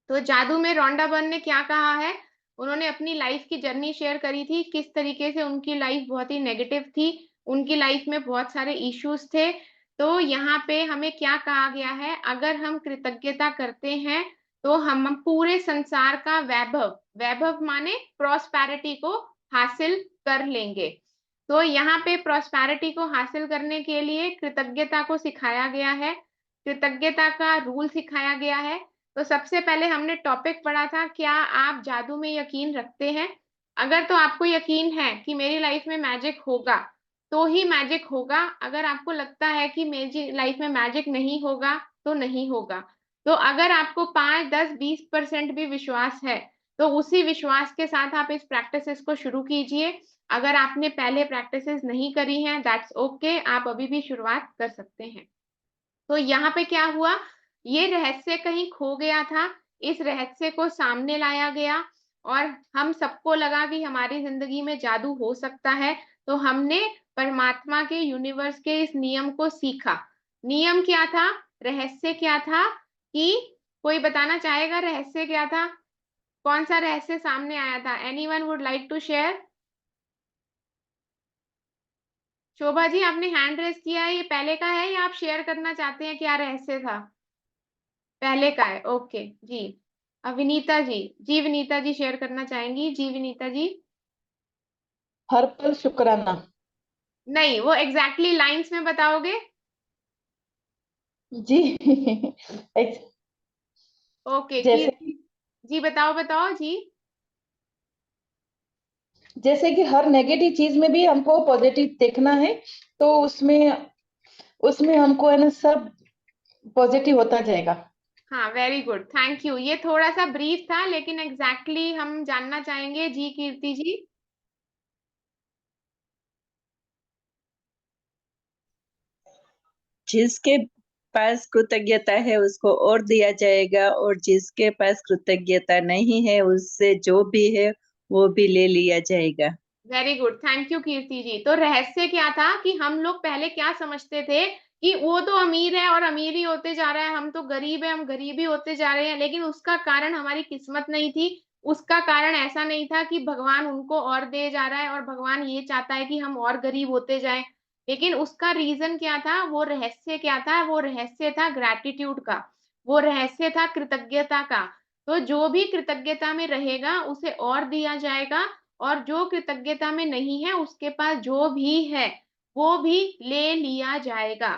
तो जादू में रोंडा बर्न ने क्या कहा है, उन्होंने अपनी लाइफ की जर्नी शेयर करी थी, किस तरीके से उनकी लाइफ बहुत ही नेगेटिव थी, उनकी लाइफ में बहुत सारे इश्यूज थे। तो यहाँ पे हमें क्या कहा गया है, अगर हम कृतज्ञता करते हैं तो हम पूरे संसार का वैभव, वैभव माने प्रॉस्पेरिटी को हासिल कर लेंगे। तो यहाँ पे प्रॉस्पेरिटी को हासिल करने के लिए कृतज्ञता को सिखाया गया है, कृतज्ञता का रूल सिखाया गया है। तो सबसे पहले हमने टॉपिक पढ़ा था, क्या आप जादू में यकीन रखते हैं? अगर तो आपको यकीन है कि मेरी लाइफ में मैजिक होगा तो ही मैजिक होगा, अगर आपको लगता है कि मेरी लाइफ में मैजिक नहीं होगा तो नहीं होगा। तो अगर आपको 5, 10, 20% भी विश्वास है तो उसी विश्वास के साथ आप इस प्रैक्टिसेस को शुरू कीजिए। अगर आपने पहले प्रैक्टिसेस नहीं करी हैं, दैट्स ओके, आप अभी भी शुरुआत कर सकते हैं। तो यहाँ पे क्या हुआ, ये रहस्य कहीं खो गया था, इस रहस्य को सामने लाया गया और हम सबको लगा कि हमारी जिंदगी में जादू हो सकता है। तो हमने परमात्मा के, यूनिवर्स के इस नियम को सीखा। नियम क्या था, रहस्य क्या था, कि कोई बताना चाहेगा रहस्य क्या था? कौन सा रहस्य सामने आया था? Anyone would like to share? Shobha ji, आपने हैंड रेस किया है, ये पहले का है या आप शेयर करना चाहते हैं क्या रहस्य था? पहले का है, ओके जी। अब विनीता जी, जी विनीता जी शेयर करना चाहेंगी? जी विनीता जी। हर पल शुक्राना। नहीं, वो एग्जैक्टली लाइंस में बताओगे? जी ओके, जैसे जी बताओ बताओ जी। जैसे कि हर नेगेटिव चीज में भी हमको पॉजिटिव देखना है, तो उसमें उसमें हमको है ना सब पॉजिटिव होता जाएगा। हाँ, वेरी गुड, थैंक यू। ये थोड़ा सा ब्रीफ था लेकिन एग्जैक्टली हम जानना चाहेंगे। जी कीर्ति जी। जिसके पास कृतज्ञता है उसको और दिया जाएगा, और जिसके पास कृतज्ञता नहीं है उससे जो भी है वो भी ले लिया जाएगा। वेरी गुड, थैंक यू कीर्ति जी। तो रहस्य क्या था कि हम लोग पहले क्या समझते थे कि वो तो अमीर है और अमीर ही होते जा रहा है, हम तो गरीब है, हम गरीब ही होते जा रहे हैं। लेकिन उसका कारण हमारी किस्मत नहीं थी, उसका कारण ऐसा नहीं था कि भगवान उनको और दे जा रहा है और भगवान ये चाहता है कि हम और गरीब होते जाएं। लेकिन उसका रीजन क्या था, वो रहस्य क्या था? वो रहस्य था ग्रैटिट्यूड का, वो रहस्य था कृतज्ञता का। तो जो भी कृतज्ञता में रहेगा उसे और दिया जाएगा, और जो कृतज्ञता में नहीं है उसके पास जो भी है वो भी ले लिया जाएगा।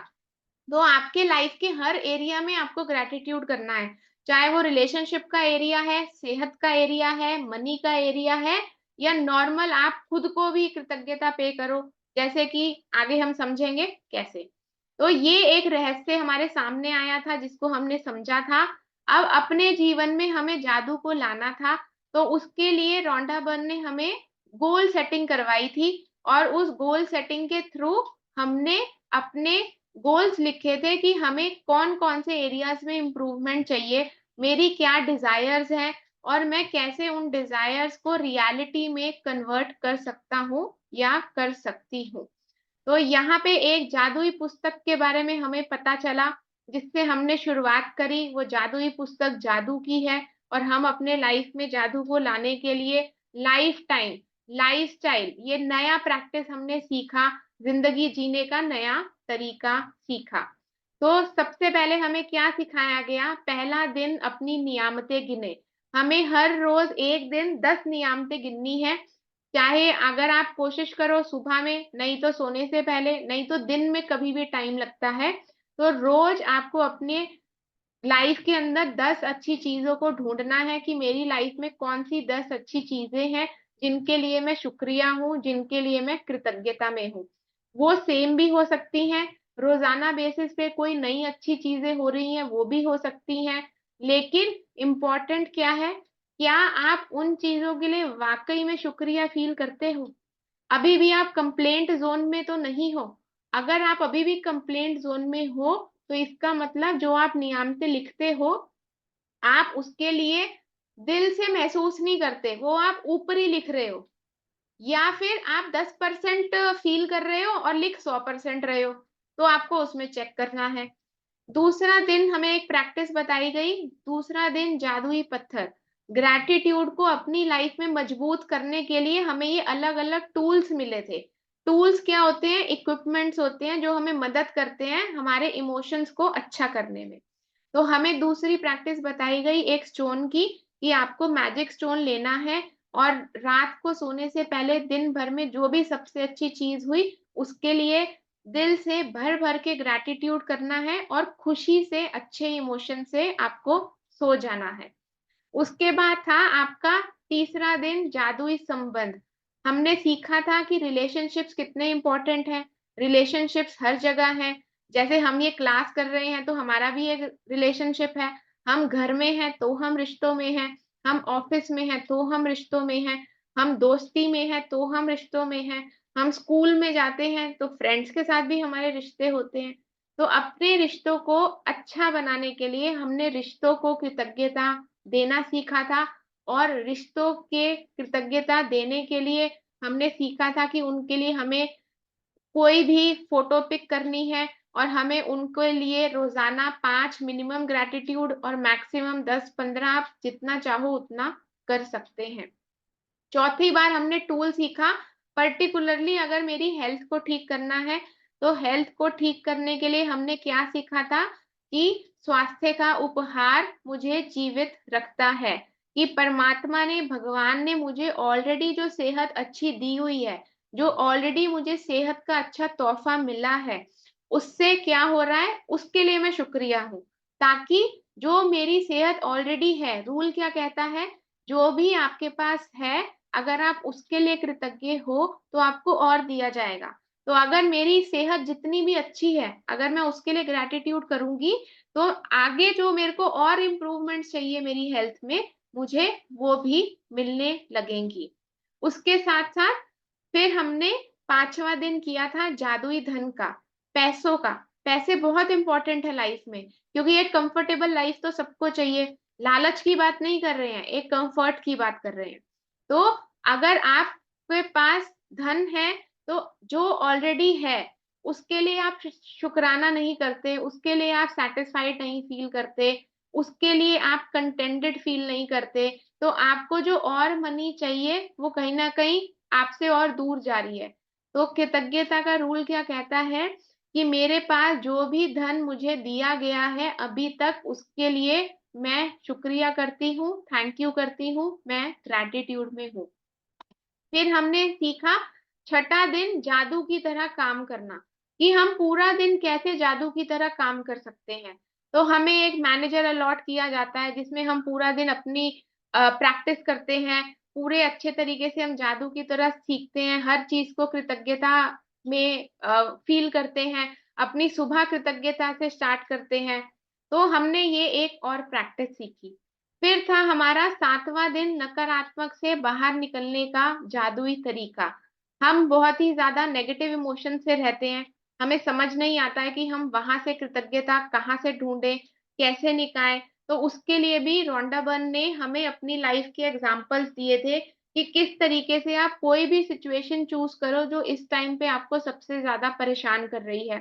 तो आपके लाइफ के हर एरिया में आपको ग्रैटिट्यूड करना है, चाहे वो रिलेशनशिप का एरिया है, सेहत का एरिया है, मनी का एरिया है, या नॉर्मल आप खुद को भी कृतज्ञता पे करो, जैसे कि आगे हम समझेंगे कैसे। तो ये एक रहस्य हमारे सामने आया था जिसको हमने समझा था। अब अपने जीवन में हमें जादू को लाना था, तो उसके लिए रोंडा बर्न ने हमें गोल सेटिंग करवाई थी, और उस गोल सेटिंग के थ्रू हमने अपने गोल्स लिखे थे कि हमें कौन कौन से एरियाज में इम्प्रूवमेंट चाहिए, मेरी क्या डिजायर्स हैं, और मैं कैसे उन डिजायर्स को रियलिटी में कन्वर्ट कर सकता हूँ या कर सकती हूँ। तो यहाँ पे एक जादुई पुस्तक के बारे में हमें पता चला, जिससे हमने शुरुआत करी। वो जादुई पुस्तक जादू की है और हम अपने लाइफ में जादू को लाने के लिए लाइफ टाइम, लाइफस्टाइल, ये नया प्रैक्टिस हमने सीखा, जिंदगी जीने का नया तरीका सीखा। तो सबसे पहले हमें क्या सिखाया गया? पहला दिन अपनी नियामतें गिने। हमें हर रोज एक दिन 10 नियामतें गिननी है। चाहे अगर आप कोशिश करो सुबह में, नहीं तो सोने से पहले, नहीं तो दिन में कभी भी टाइम लगता है, तो रोज आपको अपने लाइफ के अंदर 10 अच्छी चीजों को ढूंढना है कि मेरी लाइफ में कौन सी 10 अच्छी चीजें हैं जिनके लिए मैं शुक्रिया हूँ, जिनके लिए मैं कृतज्ञता में हूँ। वो सेम भी हो सकती हैं, रोजाना बेसिस पे कोई नई अच्छी चीजें हो रही हैं वो भी हो सकती हैं, लेकिन इम्पोर्टेंट क्या है? क्या आप उन चीजों के लिए वाकई में शुक्रिया फील करते हो? अभी भी आप कंप्लेंट जोन में तो नहीं हो। अगर आप अभी भी कंप्लेंट जोन में हो, तो इसका मतलब जो आप नियामतें लिखते हो, आप उसके लिए दिल से महसूस नहीं करते, वो आप ऊपरी लिख रहे हो, या फिर आप 10% फील कर रहे हो और लिख 100% रहे हो, तो आपको उसमें चेक करना है। दूसरा दिन हमें एक प्रैक्टिस बताई गई, दूसरा दिन जादुई पत्थर। ग्रैटिट्यूड को अपनी लाइफ में मजबूत करने के लिए हमें ये अलग अलग टूल्स मिले थे। टूल्स क्या होते हैं? इक्विपमेंट्स होते हैं जो हमें मदद करते हैं हमारे इमोशंस को अच्छा करने में। तो हमें दूसरी प्रैक्टिस बताई गई एक स्टोन की, कि आपको मैजिक स्टोन लेना है और रात को सोने से पहले दिन भर में जो भी सबसे अच्छी चीज हुई उसके लिए दिल से भर भर के ग्रैटिट्यूड करना है और खुशी से, अच्छे इमोशन से आपको सो जाना है। उसके बाद था आपका तीसरा दिन जादुई संबंध। हमने सीखा था कि रिलेशनशिप्स कितने इंपॉर्टेंट हैं। रिलेशनशिप्स हर जगह हैं। जैसे हम ये क्लास कर रहे हैं तो हमारा भी एक रिलेशनशिप है। हम घर में हैं तो हम रिश्तों में हैं। हम ऑफिस में हैं तो हम रिश्तों में हैं। हम दोस्ती में हैं तो हम रिश्तों में हैं। हम स्कूल में जाते हैं तो फ्रेंड्स के साथ भी हमारे रिश्ते होते हैं। तो अपने रिश्तों को अच्छा बनाने के लिए हमने रिश्तों को कृतज्ञता देना सीखा था, और रिश्तों के कृतज्ञता देने के लिए हमने सीखा था कि उनके लिए हमें कोई भी फोटो पिक करनी है और हमें उनके लिए रोजाना 5 मिनिमम ग्रैटिट्यूड और मैक्सिमम 10-15, आप जितना चाहो उतना कर सकते हैं। चौथी बार हमने टूल सीखा, पर्टिकुलरली अगर मेरी हेल्थ को ठीक करना है, तो हेल्थ को ठीक करने के लिए हमने क्या सीखा था कि स्वास्थ्य का उपहार मुझे जीवित रखता है, कि परमात्मा ने, भगवान ने मुझे ऑलरेडी जो सेहत अच्छी दी हुई है, जो ऑलरेडी मुझे सेहत का अच्छा तोहफा मिला है, उससे क्या हो रहा है उसके लिए मैं शुक्रिया हूँ। ताकि जो मेरी सेहत ऑलरेडी है, रूल क्या कहता है, जो भी आपके पास है अगर आप उसके लिए कृतज्ञ हो तो आपको और दिया जाएगा। तो अगर मेरी सेहत जितनी भी अच्छी है, अगर मैं उसके लिए ग्रैटिट्यूड करूंगी, तो आगे जो मेरे को और इम्प्रूवमेंट चाहिए मेरी हेल्थ में, मुझे वो भी मिलने लगेंगी। उसके साथ साथ फिर हमने 5वां दिन किया था जादुई धन का, पैसों का। पैसे बहुत इंपॉर्टेंट है लाइफ में, क्योंकि एक कंफर्टेबल लाइफ तो सबको चाहिए। लालच की बात नहीं कर रहे हैं, एक कंफर्ट की बात कर रहे हैं। तो अगर आपके पास धन है, तो जो ऑलरेडी है उसके लिए आप शुक्राना नहीं करते, उसके लिए आप सैटिस्फाइड नहीं फील करते, उसके लिए आप कंटेंटेड फील नहीं करते, तो आपको जो और मनी चाहिए वो कहीं ना कहीं आपसे और दूर जा रही है। तो कृतज्ञता का रूल क्या कहता है कि मेरे पास जो भी धन मुझे दिया गया है अभी तक, उसके लिए मैं शुक्रिया करती हूँ, थैंक यू करती हूँ, मैं ग्रैटिट्यूड में हूँ। फिर हमने सीखा छठा दिन जादू की तरह काम करना, कि हम पूरा दिन कैसे जादू की तरह काम कर सकते हैं। तो हमें एक मैनेजर अलॉट किया जाता है जिसमें हम पूरा दिन अपनी प्रैक्टिस करते हैं, पूरे अच्छे तरीके से हम जादू की तरह सीखते हैं, हर चीज को कृतज्ञता में फील करते हैं, अपनी सुबह कृतज्ञता से स्टार्ट करते हैं। तो हमने ये एक और प्रैक्टिस सीखी। फिर था हमारा 7वां दिन नकारात्मक से बाहर निकलने का जादुई तरीका। हम बहुत ही ज्यादा नेगेटिव इमोशन से रहते हैं, हमें समझ नहीं आता है कि हम वहां से कृतज्ञता कहाँ से ढूंढें, कैसे निकालें। तो उसके लिए भी रोंडा बर्न ने हमें अपनी लाइफ के एग्जाम्पल्स दिए थे कि किस तरीके से आप कोई भी सिचुएशन चूज करो जो इस टाइम पे आपको सबसे ज्यादा परेशान कर रही है।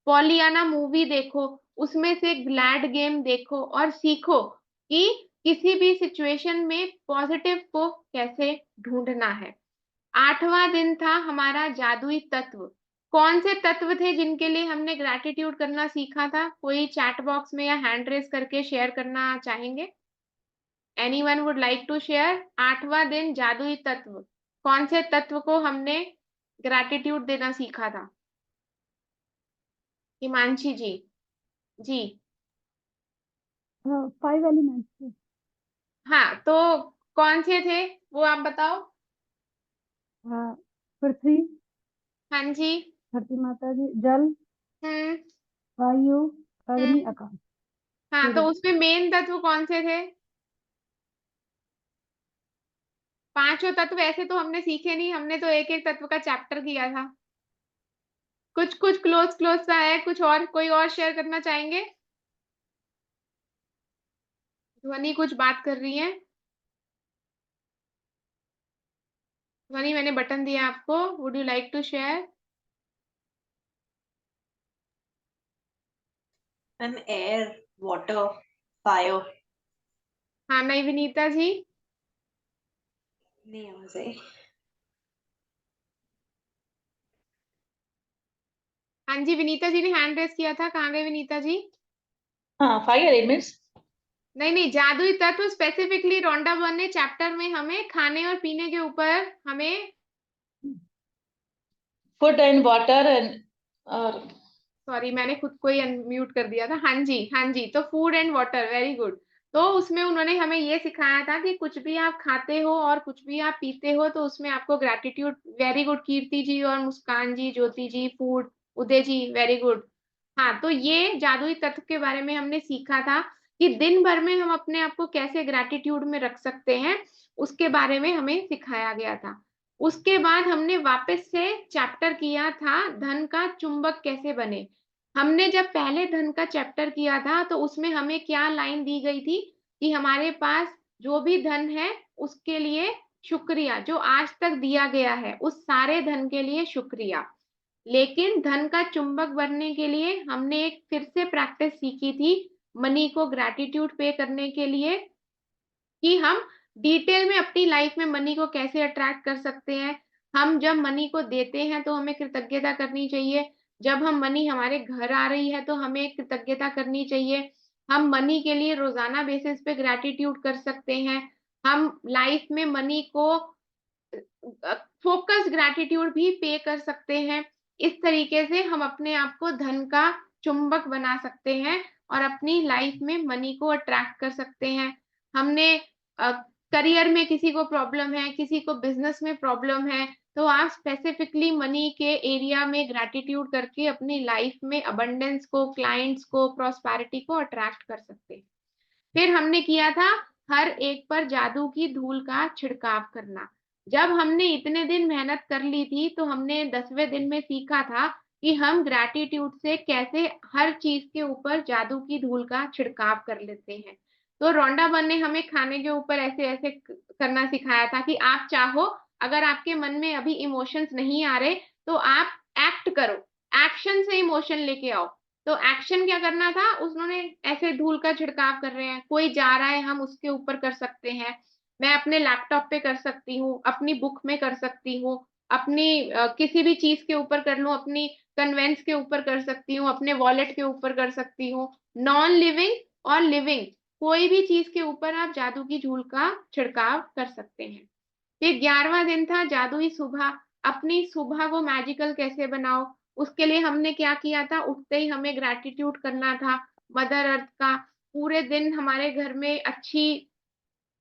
पॉलियाना मूवी देखो, उसमें से ग्लैड गेम देखो और सीखो कि किसी भी सिचुएशन में पॉजिटिव को कैसे ढूंढना है। 8वां दिन था हमारा जादुई तत्व। कौन से तत्व थे जिनके लिए हमने ग्रैटिट्यूड करना सीखा था? कोई चैट बॉक्स में या हैंड रेस करके शेयर करना चाहेंगे? Anyone would like to share? 8वां दिन जादुई तत्व, कौन से तत्व को हमने ग्रैटिट्यूड देना सीखा था? हिमांशी जी। जी 5 एलिमेंट्स थे। हाँ, तो कौन से थे वो आप बताओ। पृथ्वी, हाँ जी। धरती माता जी, जल, हम्म। वायु, अग्नि, हम्म। आकाश, हाँ, तो सूर्य। उसमें मेन तत्व कौन से थे? पांचों तत्व ऐसे तो हमने सीखे नहीं, हमने तो एक एक तत्व का चैप्टर किया था। कुछ कुछ क्लोज क्लोज सा है, कुछ और कोई और शेयर करना चाहेंगे? ध्वनि कुछ बात कर रही है। ध्वनि मैंने बटन दिया आपको, would you like to share? Ma'am air, water, fire. हाँ, नहीं विनीता जी। नहीं आवाज आई। हाँ जी, विनीता जी ने हैंड रेस किया था, कहाँ गए विनीता जी? हाँ 5 एलिमेंट्स। नहीं नहीं, जादुई तत्व स्पेसिफिकली रोंडा बर्न ने चैप्टर में हमें खाने और पीने के ऊपर हमें फूड एंड वाटर एंड और सॉरी मैंने खुद को ही अनम्यूट कर दिया था। हाँ जी हाँ जी, तो food and water, very good. तो उसमें उन्होंने हमें ये सिखाया था कि कुछ भी आप खाते हो और कुछ भी आप पीते हो तो उसमें आपको ग्रैटिट्यूड, वेरी गुड कीर्ति जी और मुस्कान जी, ज्योति जी, फूड, उदय जी, वेरी गुड। हाँ, तो ये जादुई तत्व के बारे में हमने सीखा था कि दिन भर में हम अपने आप को कैसे ग्रैटिट्यूड में रख सकते हैं, उसके बारे में हमें सिखाया गया था। उसके बाद हमने वापस से चैप्टर किया था धन का चुंबक कैसे बने। हमने जब पहले धन का चैप्टर किया था तो उसमें हमें क्या लाइन दी गई थी कि हमारे पास जो भी धन है उसके लिए शुक्रिया, जो आज तक दिया गया है उस सारे धन के लिए शुक्रिया। लेकिन धन का चुंबक बनने के लिए हमने एक फिर से प्रैक्टिस सीखी थी मनी को ग्रैटिट्यूड पे करने के लिए, कि हम डिटेल में अपनी लाइफ में मनी को कैसे अट्रैक्ट कर सकते हैं। हम जब मनी को देते हैं तो हमें कृतज्ञता करनी चाहिए, जब हम मनी हमारे घर आ रही है तो हमें कृतज्ञता करनी चाहिए। हम मनी के लिए रोजाना बेसिस पे ग्रैटिट्यूड कर सकते हैं। हम लाइफ में मनी को फोकस ग्रैटिट्यूड भी पे कर सकते हैं। इस तरीके से हम अपने आप को धन का चुंबक बना सकते हैं और अपनी लाइफ में मनी को अट्रैक्ट कर सकते हैं। हमने करियर में किसी को प्रॉब्लम है, किसी को बिजनेस में प्रॉब्लम है, तो आप स्पेसिफिकली मनी के एरिया में ग्रैटिट्यूड करके अपनी लाइफ में अबंडेंस को, क्लाइंट्स को, प्रॉस्पेरिटी को अट्रैक्ट कर सकते हैं। फिर हमने किया था हर एक पर जादू की धूल का छिड़काव करना। जब हमने इतने दिन मेहनत कर ली थी तो हमने 10वें दिन में सीखा था कि हम ग्रैटिट्यूड से कैसे हर चीज के ऊपर जादू की धूल का छिड़काव कर लेते हैं। तो रोंडा बर्न ने हमें खाने के ऊपर ऐसे ऐसे करना सिखाया था कि आप चाहो, अगर आपके मन में अभी इमोशंस नहीं आ रहे तो आप एक्ट करो, एक्शन से इमोशन लेके आओ। तो एक्शन क्या करना था, उन्होंने ऐसे धूल का छिड़काव कर रहे हैं, कोई जा रहा है हम उसके ऊपर कर सकते हैं, मैं अपने लैपटॉप पे कर सकती हूँ, अपनी बुक में कर सकती हूँ, अपनी किसी भी चीज के ऊपर कर लूं, अपनी कन्वेंस के ऊपर कर सकती हूँ, अपने वॉलेट के ऊपर कर सकती हूँ। नॉन लिविंग और लिविंग कोई भी चीज के ऊपर आप जादू की धूल का छिड़काव कर सकते हैं। फिर 11वां दिन था जादुई सुबह। अपनी सुबह को मैजिकल कैसे बनाओ, उसके लिए हमने क्या किया था, उठते ही हमें ग्रैटिट्यूड करना था मदर अर्थ का। पूरे दिन हमारे घर में अच्छी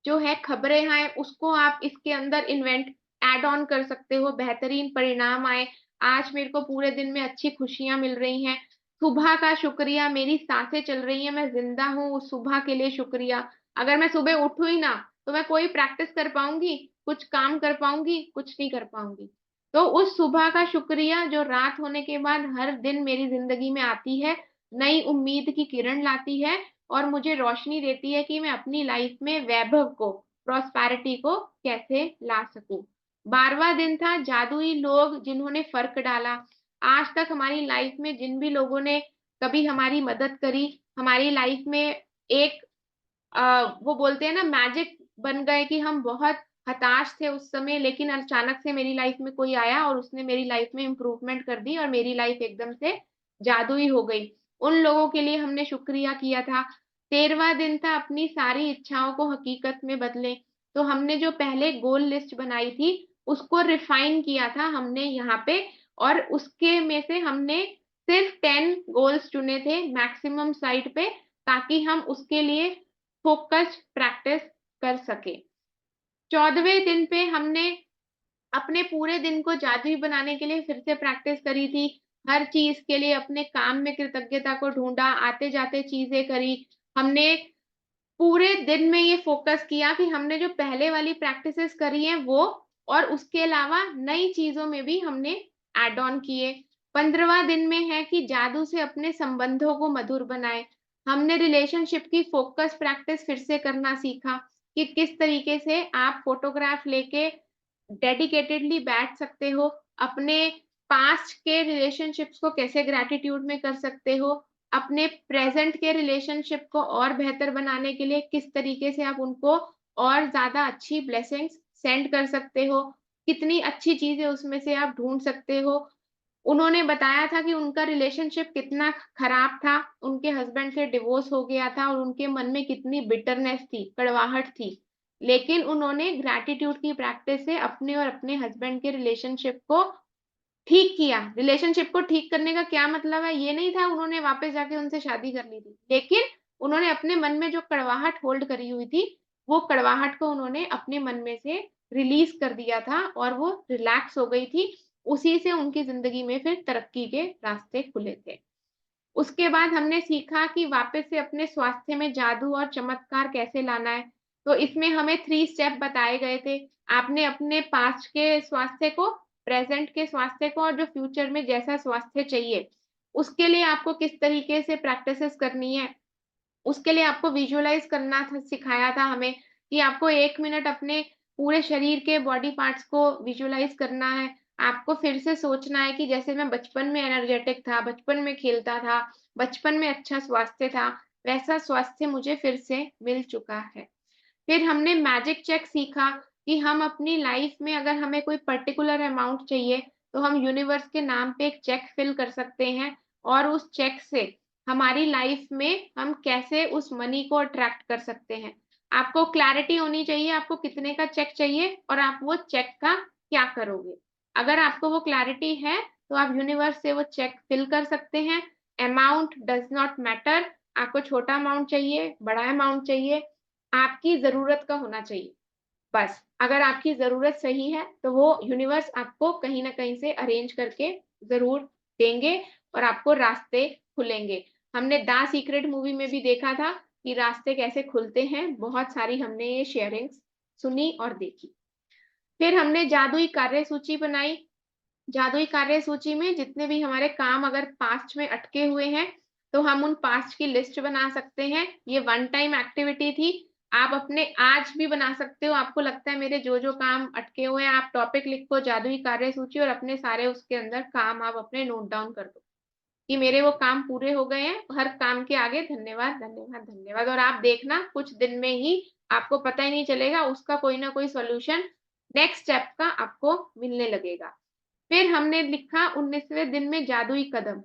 जो है खबरें हैं उसको आप इसके अंदर इन्वेंट ऐड ऑन कर सकते हो, बेहतरीन परिणाम आए। आज मेरे को पूरे दिन में अच्छी खुशियां मिल रही हैं। सुबह का शुक्रिया, मेरी सांसें चल रही हैं, मैं जिंदा हूँ, उस सुबह के लिए शुक्रिया। अगर मैं सुबह उठू ही ना तो मैं कोई प्रैक्टिस कर पाऊंगी, कुछ काम कर पाऊंगी? कुछ नहीं कर पाऊंगी। तो उस सुबह का शुक्रिया जो रात होने के बाद हर दिन मेरी जिंदगी में आती है, नई उम्मीद की किरण लाती है, और मुझे रोशनी देती है कि मैं अपनी लाइफ में वैभव को, प्रॉस्पेरिटी को कैसे ला सकूं। 12वां दिन था जादुई लोग जिन्होंने फर्क डाला। आज तक हमारी लाइफ में जिन भी लोगों ने कभी हमारी मदद करी, हमारी लाइफ में एक वो बोलते हैं ना मैजिक बन गए कि हम बहुत हताश थे उस समय, लेकिन अचानक से मेरी लाइफ में कोई आया और उसने मेरी लाइफ में इम्प्रूवमेंट कर दी और मेरी लाइफ एकदम से जादुई हो गई। उन लोगों के लिए हमने शुक्रिया किया था। 13वां दिन था अपनी सारी इच्छाओं को हकीकत में बदलें। तो हमने जो पहले गोल लिस्ट बनाई थी उसको रिफाइन किया था हमने यहाँ पे, और उसके में से हमने सिर्फ 10 गोल्स चुने थे मैक्सिमम साइड पे, ताकि हम उसके लिए फोकस्ड प्रैक्टिस कर सके। 14वें दिन पे हमने अपने पूरे दिन को जादुई बनाने के लिए फिर से प्रैक्टिस करी थी। हर चीज के लिए अपने काम में कृतज्ञता को ढूंढा, आते जाते चीजें करी। हमने पूरे दिन में ये फोकस किया कि हमने जो पहले वाली प्रैक्टिसेस करी हैं वो, और उसके अलावा नई चीजों में भी हमने ऐड ऑन किए। 15वां दिन में है कि जादू से अपने संबंधों को मधुर बनाए। हमने रिलेशनशिप की फोकस प्रैक्टिस फिर से करना सीखा कि किस तरीके से आप फोटोग्राफ लेके डेडिकेटेडली बैठ सकते हो, अपने पास्ट के रिलेशनशिप्स को कैसे ग्रैटिट्यूड में कर सकते हो, अपने प्रेजेंट के रिलेशनशिप को और बेहतर बनाने के लिए किस तरीके से आप उनको और ज्यादा अच्छी ब्लेसिंग्स सेंड कर सकते हो, कितनी अच्छी चीजें उसमें से आप ढूंढ सकते हो। उन्होंने बताया था कि उनका रिलेशनशिप कितना खराब था, उनके हस्बैंड से डिवोर्स हो गया था और उनके मन में कितनी बिटरनेस थी, कड़वाहट थी। लेकिन उन्होंने ग्रैटिट्यूड की प्रैक्टिस से अपने और अपने हस्बैंड के रिलेशनशिप को ठीक किया। रिलेशनशिप को ठीक करने का क्या मतलब है, ये नहीं था उन्होंने वापस जाके उनसे शादी कर ली थी, लेकिन उन्होंने अपने मन में जो कड़वाहट होल्ड करी हुई थी, वो कड़वाहट को उन्होंने अपने मन में से रिलीज कर दिया था और वो रिलैक्स हो गई थी। उसी से उनकी जिंदगी में फिर तरक्की के रास्ते खुले थे। उसके बाद हमने सीखा कि वापस से अपने स्वास्थ्य में जादू और चमत्कार कैसे लाना है। तो इसमें हमें 3 स्टेप बताए गए थे। आपने अपने पास्ट के स्वास्थ्य को, प्रेजेंट के स्वास्थ्य को और जो फ्यूचर में जैसा स्वास्थ्य चाहिए, उसके लिए आपको किस तरीके से प्रैक्टिसेस करनी है। उसके लिए आपको विजुअलाइज करना था, सिखाया था हमें कि आपको 1 मिनट अपने पूरे शरीर के बॉडी पार्ट्स को विजुअलाइज करना है। आपको फिर से सोचना है कि जैसे मैं बचपन में एनर्जेटिक था, बचपन में खेलता था, बचपन में अच्छा स्वास्थ्य था, वैसा स्वास्थ्य मुझे फिर से मिल चुका है। फिर हमने मैजिक चेक सीखा कि हम अपनी लाइफ में अगर हमें कोई पर्टिकुलर अमाउंट चाहिए, तो हम यूनिवर्स के नाम पे एक चेक फिल कर सकते हैं और उस चेक से हमारी लाइफ में हम कैसे उस मनी को अट्रैक्ट कर सकते हैं। आपको क्लैरिटी होनी चाहिए आपको कितने का चेक चाहिए और आप वो चेक का क्या करोगे। अगर आपको वो क्लैरिटी है तो आप यूनिवर्स से वो चेक फिल कर सकते हैं। अमाउंट डज नॉट मैटर, आपको छोटा अमाउंट चाहिए, बड़ा अमाउंट चाहिए, आपकी जरूरत का होना चाहिए। बस अगर आपकी जरूरत सही है तो वो यूनिवर्स आपको कहीं ना कहीं से अरेंज करके जरूर देंगे और आपको रास्ते खुलेंगे। हमने द सीक्रेट मूवी में भी देखा था कि रास्ते कैसे खुलते हैं। बहुत सारी हमने ये शेयरिंग्स सुनी और देखी। फिर हमने जादुई कार्य सूची बनाई। जादुई कार्य सूची में जितने भी हमारे काम अगर पास्ट में अटके हुए हैं तो हम उन पास्ट की लिस्ट बना सकते हैं। ये वन टाइम एक्टिविटी थी, आप अपने आज भी बना सकते हो। आपको लगता है मेरे जो जो काम अटके हुए हैं, आप टॉपिक लिखो जादुई कार्य सूची और अपने सारे उसके अंदर काम आप अपने नोट डाउन कर दो कि मेरे वो काम पूरे हो गए हैं। हर काम के आगे धन्यवाद धन्यवाद धन्यवाद, और आप देखना कुछ दिन में ही आपको पता ही नहीं चलेगा, उसका कोई ना कोई सॉल्यूशन नेक्स्ट स्टेप का आपको मिलने लगेगा। फिर हमने लिखा 19वें दिन में जादुई कदम,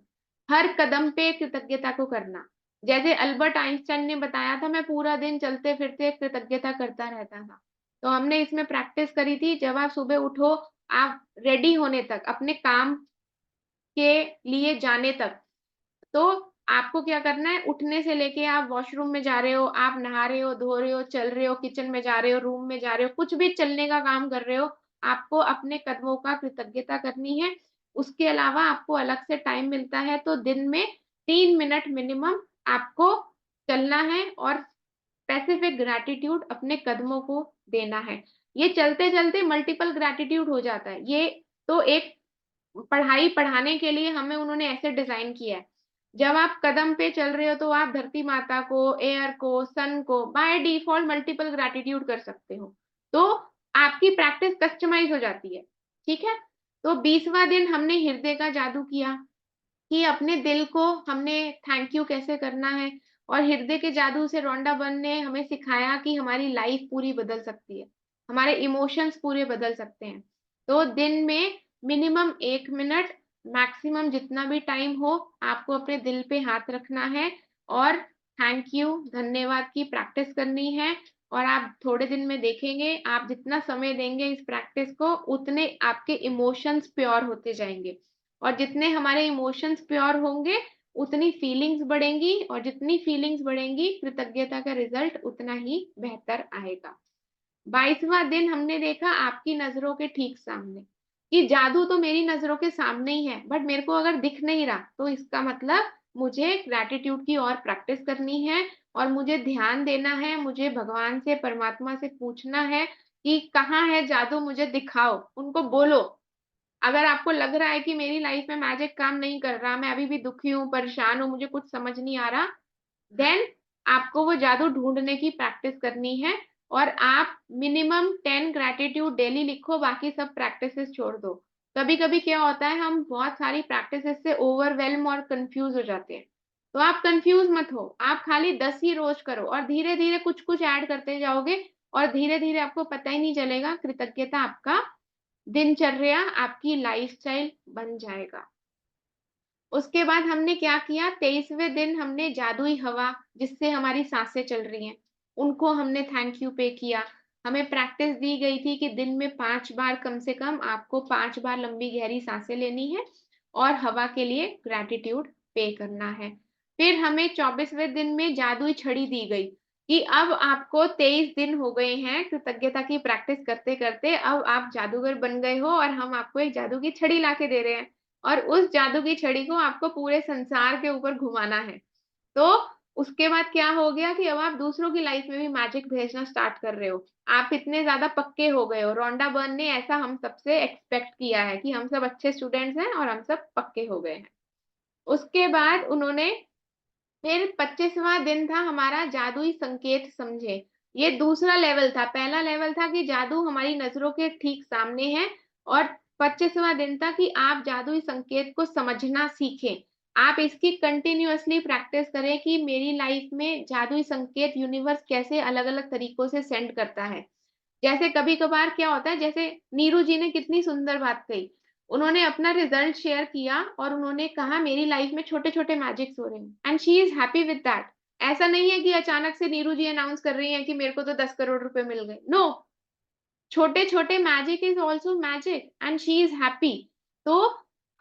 हर कदम पे कृतज्ञता को करना। जैसे अल्बर्ट आइंस्टाइन ने बताया था, मैं पूरा दिन चलते फिरते कृतज्ञता करता रहता था। तो हमने इसमें प्रैक्टिस करी थी, जब आप सुबह उठो, आप रेडी होने तक, अपने काम के लिए जाने तक, तो आपको क्या करना है, उठने से लेके आप वॉशरूम में जा रहे हो, आप नहा रहे हो, धो रहे हो, चल रहे हो, किचन में जा रहे हो, रूम में जा रहे हो, कुछ भी चलने का काम कर रहे हो, आपको अपने कदमों का कृतज्ञता करनी है। उसके अलावा आपको अलग से टाइम मिलता है तो दिन में 3 मिनट मिनिमम आपको चलना है और स्पेसिफिक ग्रैटिट्यूड अपने कदमों को देना है। ये चलते चलते मल्टीपल ग्रैटिट्यूड हो जाता है। ये तो एक पढ़ाई पढ़ाने के लिए हमें उन्होंने ऐसे डिजाइन किया है, जब आप कदम पे चल रहे हो तो आप धरती माता को, एयर को, सन को बाय डिफॉल्ट मल्टीपल ग्रैटिट्यूड कर सकते हो। तो आपकी प्रैक्टिस कस्टमाइज हो जाती है, ठीक है। तो 20वां दिन हमने हृदय का जादू किया कि अपने दिल को हमने थैंक यू कैसे करना है, और हृदय के जादू से रोंडा बर्न ने हमें सिखाया कि हमारी लाइफ पूरी बदल सकती है, हमारे इमोशंस पूरे बदल सकते हैं। तो दिन में मिनिमम 1 मिनट, मैक्सिमम जितना भी टाइम हो, आपको अपने दिल पे हाथ रखना है और थैंक यू, धन्यवाद की प्रैक्टिस करनी है। और आप थोड़े दिन में देखेंगे, आप जितना समय देंगे इस प्रैक्टिस को, उतने आपके इमोशंस प्योर होते जाएंगे, और जितने हमारे इमोशंस प्योर होंगे उतनी फीलिंग्स बढ़ेंगी, और जितनी फीलिंग्स बढ़ेंगी कृतज्ञता का रिजल्ट उतना ही बेहतर आएगा। 22वां दिन हमने देखा आपकी नजरों के ठीक सामने, कि जादू तो मेरी नजरों के सामने ही है, बट मेरे को अगर दिख नहीं रहा तो इसका मतलब मुझे ग्रैटिट्यूड की और प्रैक्टिस करनी है, और मुझे ध्यान देना है, मुझे भगवान से, परमात्मा से पूछना है कि कहाँ है जादू, मुझे दिखाओ, उनको बोलो। अगर आपको लग रहा है कि मेरी लाइफ में मैजिक काम नहीं कर रहा, मैं अभी भी दुखी हूँ, परेशान हूँ, मुझे कुछ समझ नहीं आ रहा, देन आपको वो जादू ढूंढने की प्रैक्टिस करनी है, और आप मिनिमम 10 ग्रैटिट्यूड डेली लिखो, बाकी सब प्रैक्टिसेस छोड़ दो। कभी कभी क्या होता है, हम बहुत सारी प्रैक्टिसेस से ओवरवेल्म और कंफ्यूज हो जाते हैं। तो आप कंफ्यूज मत हो, आप खाली 10 ही रोज करो, और धीरे धीरे कुछ कुछ ऐड करते जाओगे, और धीरे धीरे आपको पता ही नहीं चलेगा, कृतज्ञता आपका दिनचर्या, आपकी लाइफस्टाइल बन जाएगा। उसके बाद हमने क्या किया, 23वें दिन हमने जादुई हवा, जिससे हमारी सांसें चल रही हैं, उनको हमने थैंक यू पे किया। हमें प्रैक्टिस दी गई थी कि दिन में 5 बार कम से कम आपको 5 बार लंबी गहरी सांसें लेनी है और हवा के लिए ग्रैटिट्यूड पे करना है। फिर हमें 24वें दिन में जादुई छड़ी दी गई कि अब आपको 23 दिन हो गए हैं कृतज्ञता की प्रैक्टिस करते करते, अब आप जादूगर बन गए हो, और हम आपको एक जादू की छड़ी ला के दे रहे हैं, और उस जादू की छड़ी को आपको पूरे संसार के ऊपर घुमाना है। तो उसके बाद क्या हो गया कि अब आप दूसरों की लाइफ में भी मैजिक भेजना स्टार्ट कर रहे हो, आप इतने ज्यादा पक्के हो गए हो। रोंडा बर्न ने ऐसा हम सबसे एक्सपेक्ट किया है कि हम सब अच्छे स्टूडेंट्स हैं और हम सब पक्के हो गए हैं। उसके बाद उन्होंने फिर 25वां दिन था हमारा जादुई संकेत समझे। ये दूसरा लेवल था, पहला लेवल था कि जादू हमारी नजरों के ठीक सामने है, और 25वां दिन था कि आप जादुई संकेत को समझना सीखें। आप इसकी कंटिन्यूअसली प्रैक्टिस करें कि मेरी लाइफ में जादुई संकेत यूनिवर्स कैसे अलग अलग तरीकों से सेंड करता है। जैसे कभी कभार क्या होता है, जैसे नीरू जी ने कितनी सुंदर बात कही, उन्होंने अपना रिजल्ट शेयर किया और उन्होंने कहा मेरी लाइफ में छोटे छोटे मैजिक्स हो रहे हैं, and she is happy with that. ऐसा नहीं है कि अचानक से नीरू जी अनाउंस कर रही हैं कि मेरे को तो 10 करोड़ रुपए मिल गए, नो, छोटे छोटे magic is also magic and she is happy. तो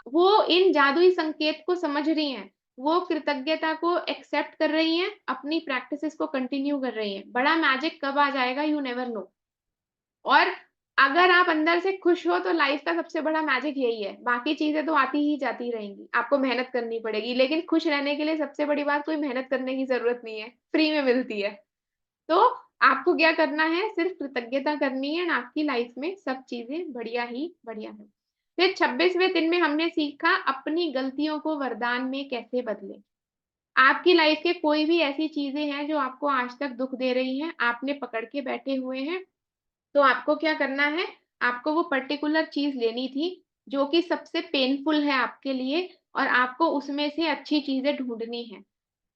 वो इन जादुई संकेत को समझ रही हैं, वो कृतज्ञता को एक्सेप्ट कर रही हैं, अपनी प्रैक्टिसेस को कंटिन्यू कर रही हैं। बड़ा मैजिक कब आ जाएगा यू नेवर नो। और अगर आप अंदर से खुश हो तो लाइफ का सबसे बड़ा मैजिक यही है, बाकी चीजें तो आती ही जाती रहेंगी, आपको मेहनत करनी पड़ेगी, लेकिन खुश रहने के लिए सबसे बड़ी बात, कोई मेहनत करने की जरूरत नहीं है, फ्री में मिलती है। तो आपको क्या करना है, सिर्फ कृतज्ञता करनी है, आपकी लाइफ में सब चीजें बढ़िया ही बढ़िया है। फिर 26वें दिन में हमने सीखा अपनी गलतियों को वरदान में कैसे बदले। आपकी लाइफ के कोई भी ऐसी चीजें हैं जो आपको आज तक दुख दे रही हैं, आपने पकड़ के बैठे हुए हैं, तो आपको क्या करना है, आपको वो पर्टिकुलर चीज लेनी थी जो कि सबसे पेनफुल है आपके लिए, और आपको उसमें से अच्छी चीजें ढूंढनी है।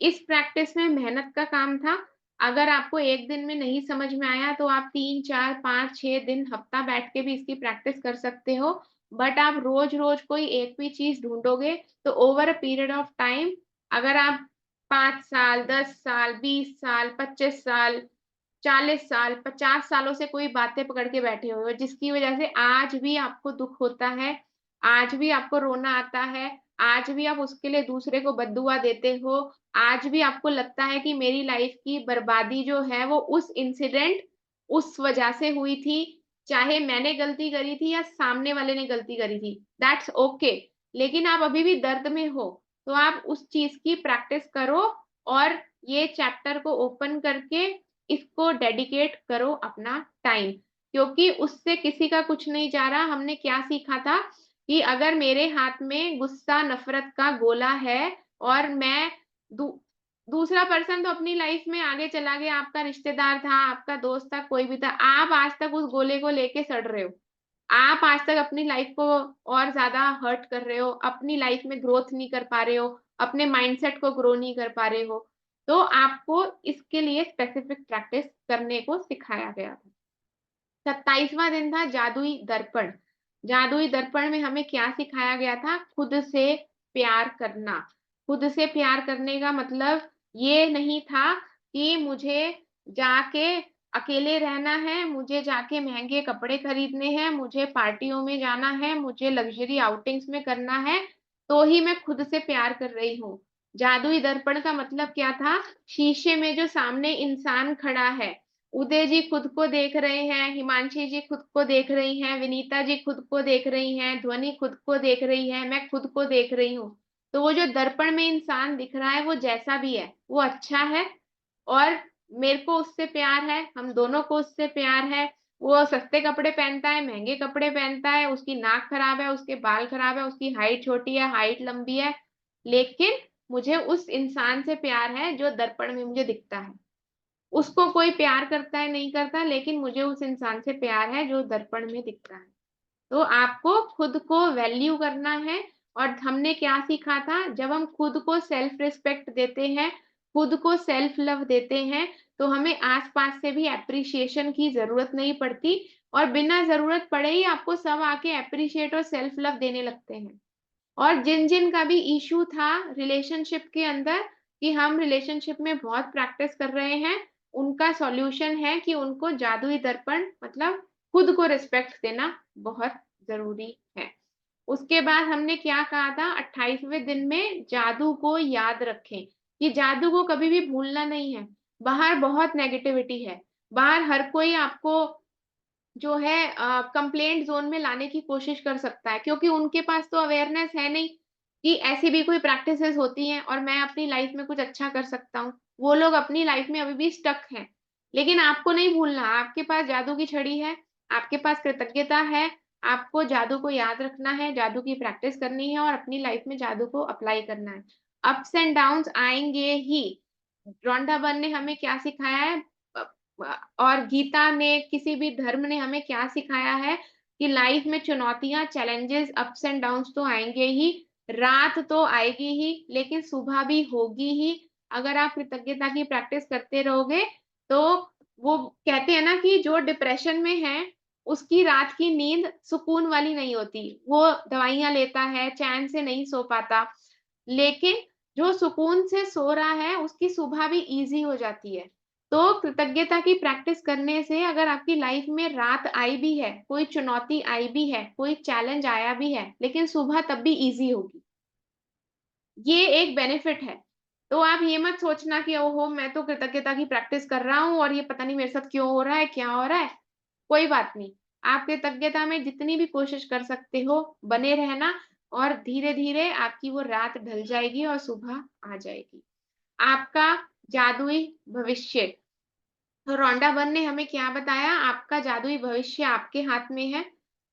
इस प्रैक्टिस में मेहनत का काम था। अगर आपको एक दिन में नहीं समझ में आया तो आप 3, 4, 5, 6 दिन, हफ्ता बैठ के भी इसकी प्रैक्टिस कर सकते हो, बट आप रोज रोज कोई एक भी चीज ढूंढोगे तो over a period of time, अगर आप 5 साल, 10 साल, 20 साल, 25 साल, 40 साल, 50 सालों से कोई बातें पकड़ के बैठे हुए हो, जिसकी वजह से आज भी आपको दुख होता है, आज भी आपको रोना आता है, आज भी आप उसके लिए दूसरे को बद्दुआ देते हो, आज भी आपको लगता है कि मेरी लाइफ की बर्बादी जो है वो उस इंसिडेंट, उस वजह से हुई थी, चाहे मैंने गलती करी थी या सामने वाले ने गलती करी थी, दैट्स ओके, लेकिन आप अभी भी दर्द में हो, तो आप उस चीज की प्रैक्टिस करो, और ये चैप्टर को ओपन करके इसको डेडिकेट करो अपना टाइम, क्योंकि उससे किसी का कुछ नहीं जा रहा। हमने क्या सीखा था कि अगर मेरे हाथ में गुस्सा, नफरत का गोला है और मैं दूसरा पर्सन तो अपनी लाइफ में आगे चला गया, आपका रिश्तेदार था, आपका दोस्त था, कोई भी था, आप आज तक उस गोले को लेके सड़ रहे हो, आप आज तक अपनी लाइफ को और ज्यादा हर्ट कर रहे हो, अपनी लाइफ में ग्रोथ नहीं कर पा रहे हो, अपने माइंडसेट को ग्रो नहीं कर पा रहे हो। तो आपको इसके लिए स्पेसिफिक प्रैक्टिस करने को सिखाया गया था। 27वां दिन था जादुई दर्पण। जादुई दर्पण में हमें क्या सिखाया गया था? खुद से प्यार करना। खुद से प्यार करने का मतलब ये नहीं था कि मुझे जाके अकेले रहना है, मुझे जाके महंगे कपड़े खरीदने हैं, मुझे पार्टियों में जाना है, मुझे लग्जरी आउटिंग्स में करना है, तो ही मैं खुद से प्यार कर रही हूँ। जादुई दर्पण का मतलब क्या था? शीशे में जो सामने इंसान खड़ा है, उदय जी खुद को देख रहे हैं, हिमांशी जी खुद को देख रही हैं, विनीता जी खुद को देख रही हैं, ध्वनि खुद को देख रही है, मैं खुद को देख रही हूँ। तो वो जो दर्पण में इंसान दिख रहा है वो जैसा भी है वो अच्छा है, और मेरे को उससे प्यार है, हम दोनों को उससे प्यार है। वो सस्ते कपड़े पहनता है, महंगे कपड़े पहनता है, उसकी नाक खराब है, उसके बाल खराब है, उसकी हाइट छोटी है, हाइट लंबी है, लेकिन मुझे उस इंसान से प्यार है जो दर्पण में मुझे दिखता है। उसको कोई प्यार करता है नहीं करता, लेकिन मुझे उस इंसान से प्यार है जो दर्पण में दिखता है। तो आपको खुद को वैल्यू करना है। और हमने क्या सीखा था? जब हम खुद को सेल्फ रिस्पेक्ट देते हैं, खुद को सेल्फ लव देते हैं, तो हमें आसपास से भी एप्रिशिएशन की जरूरत नहीं पड़ती, और बिना जरूरत पड़े ही आपको सब आके एप्रिशिएट और सेल्फ लव देने लगते हैं। और जिन जिन का भी इशू था रिलेशनशिप के अंदर कि हम रिलेशनशिप में बहुत प्रैक्टिस कर रहे हैं, उनका सॉल्यूशन है कि उनको जादुई दर्पण मतलब खुद को रिस्पेक्ट देना बहुत जरूरी है। उसके बाद हमने क्या कहा था? 28वें दिन में जादू को याद रखें, कि जादू को कभी भी भूलना नहीं है। बाहर बहुत नेगेटिविटी है, बाहर हर कोई आपको जो है कंप्लेंट जोन में लाने की कोशिश कर सकता है, क्योंकि उनके पास तो अवेयरनेस है नहीं कि ऐसी भी कोई प्रैक्टिसेस होती हैं और मैं अपनी लाइफ में कुछ अच्छा कर सकता हूँ। वो लोग अपनी लाइफ में अभी भी स्टक हैं। लेकिन आपको नहीं भूलना, आपके पास जादू की छड़ी है, आपके पास कृतज्ञता है, आपको जादू को याद रखना है, जादू की प्रैक्टिस करनी है और अपनी लाइफ में जादू को अप्लाई करना है। अप्स एंड डाउन्स आएंगे ही। रॉन्डा बर्न ने हमें क्या सिखाया है, और गीता ने, किसी भी धर्म ने हमें क्या सिखाया है कि लाइफ में चुनौतियां, चैलेंजेस, अप्स एंड डाउन्स तो आएंगे ही, रात तो आएगी ही, लेकिन सुबह भी होगी ही। अगर आप कृतज्ञता की प्रैक्टिस करते रहोगे तो वो कहते हैं ना कि जो डिप्रेशन में है उसकी रात की नींद सुकून वाली नहीं होती, वो दवाइयां लेता है, चैन से नहीं सो पाता, लेकिन जो सुकून से सो रहा है उसकी सुबह भी इजी हो जाती है। तो कृतज्ञता की प्रैक्टिस करने से अगर आपकी लाइफ में रात आई भी है, कोई चुनौती आई भी है, कोई चैलेंज आया भी है, लेकिन सुबह तब भी इजी होगी। ये एक बेनिफिट है। तो आप ये मत सोचना कि ओहो मैं तो कृतज्ञता की प्रैक्टिस कर रहा हूँ और ये पता नहीं मेरे साथ क्यों हो रहा है, क्या हो रहा है। कोई बात नहीं, आप कृतज्ञता में जितनी भी कोशिश कर सकते हो बने रहना, और धीरे धीरे आपकी वो रात ढल जाएगी और सुबह आ जाएगी। आपका जादुई भविष्य, तो रॉन्डा बर्न ने हमें क्या बताया? आपका जादुई भविष्य आपके हाथ में है।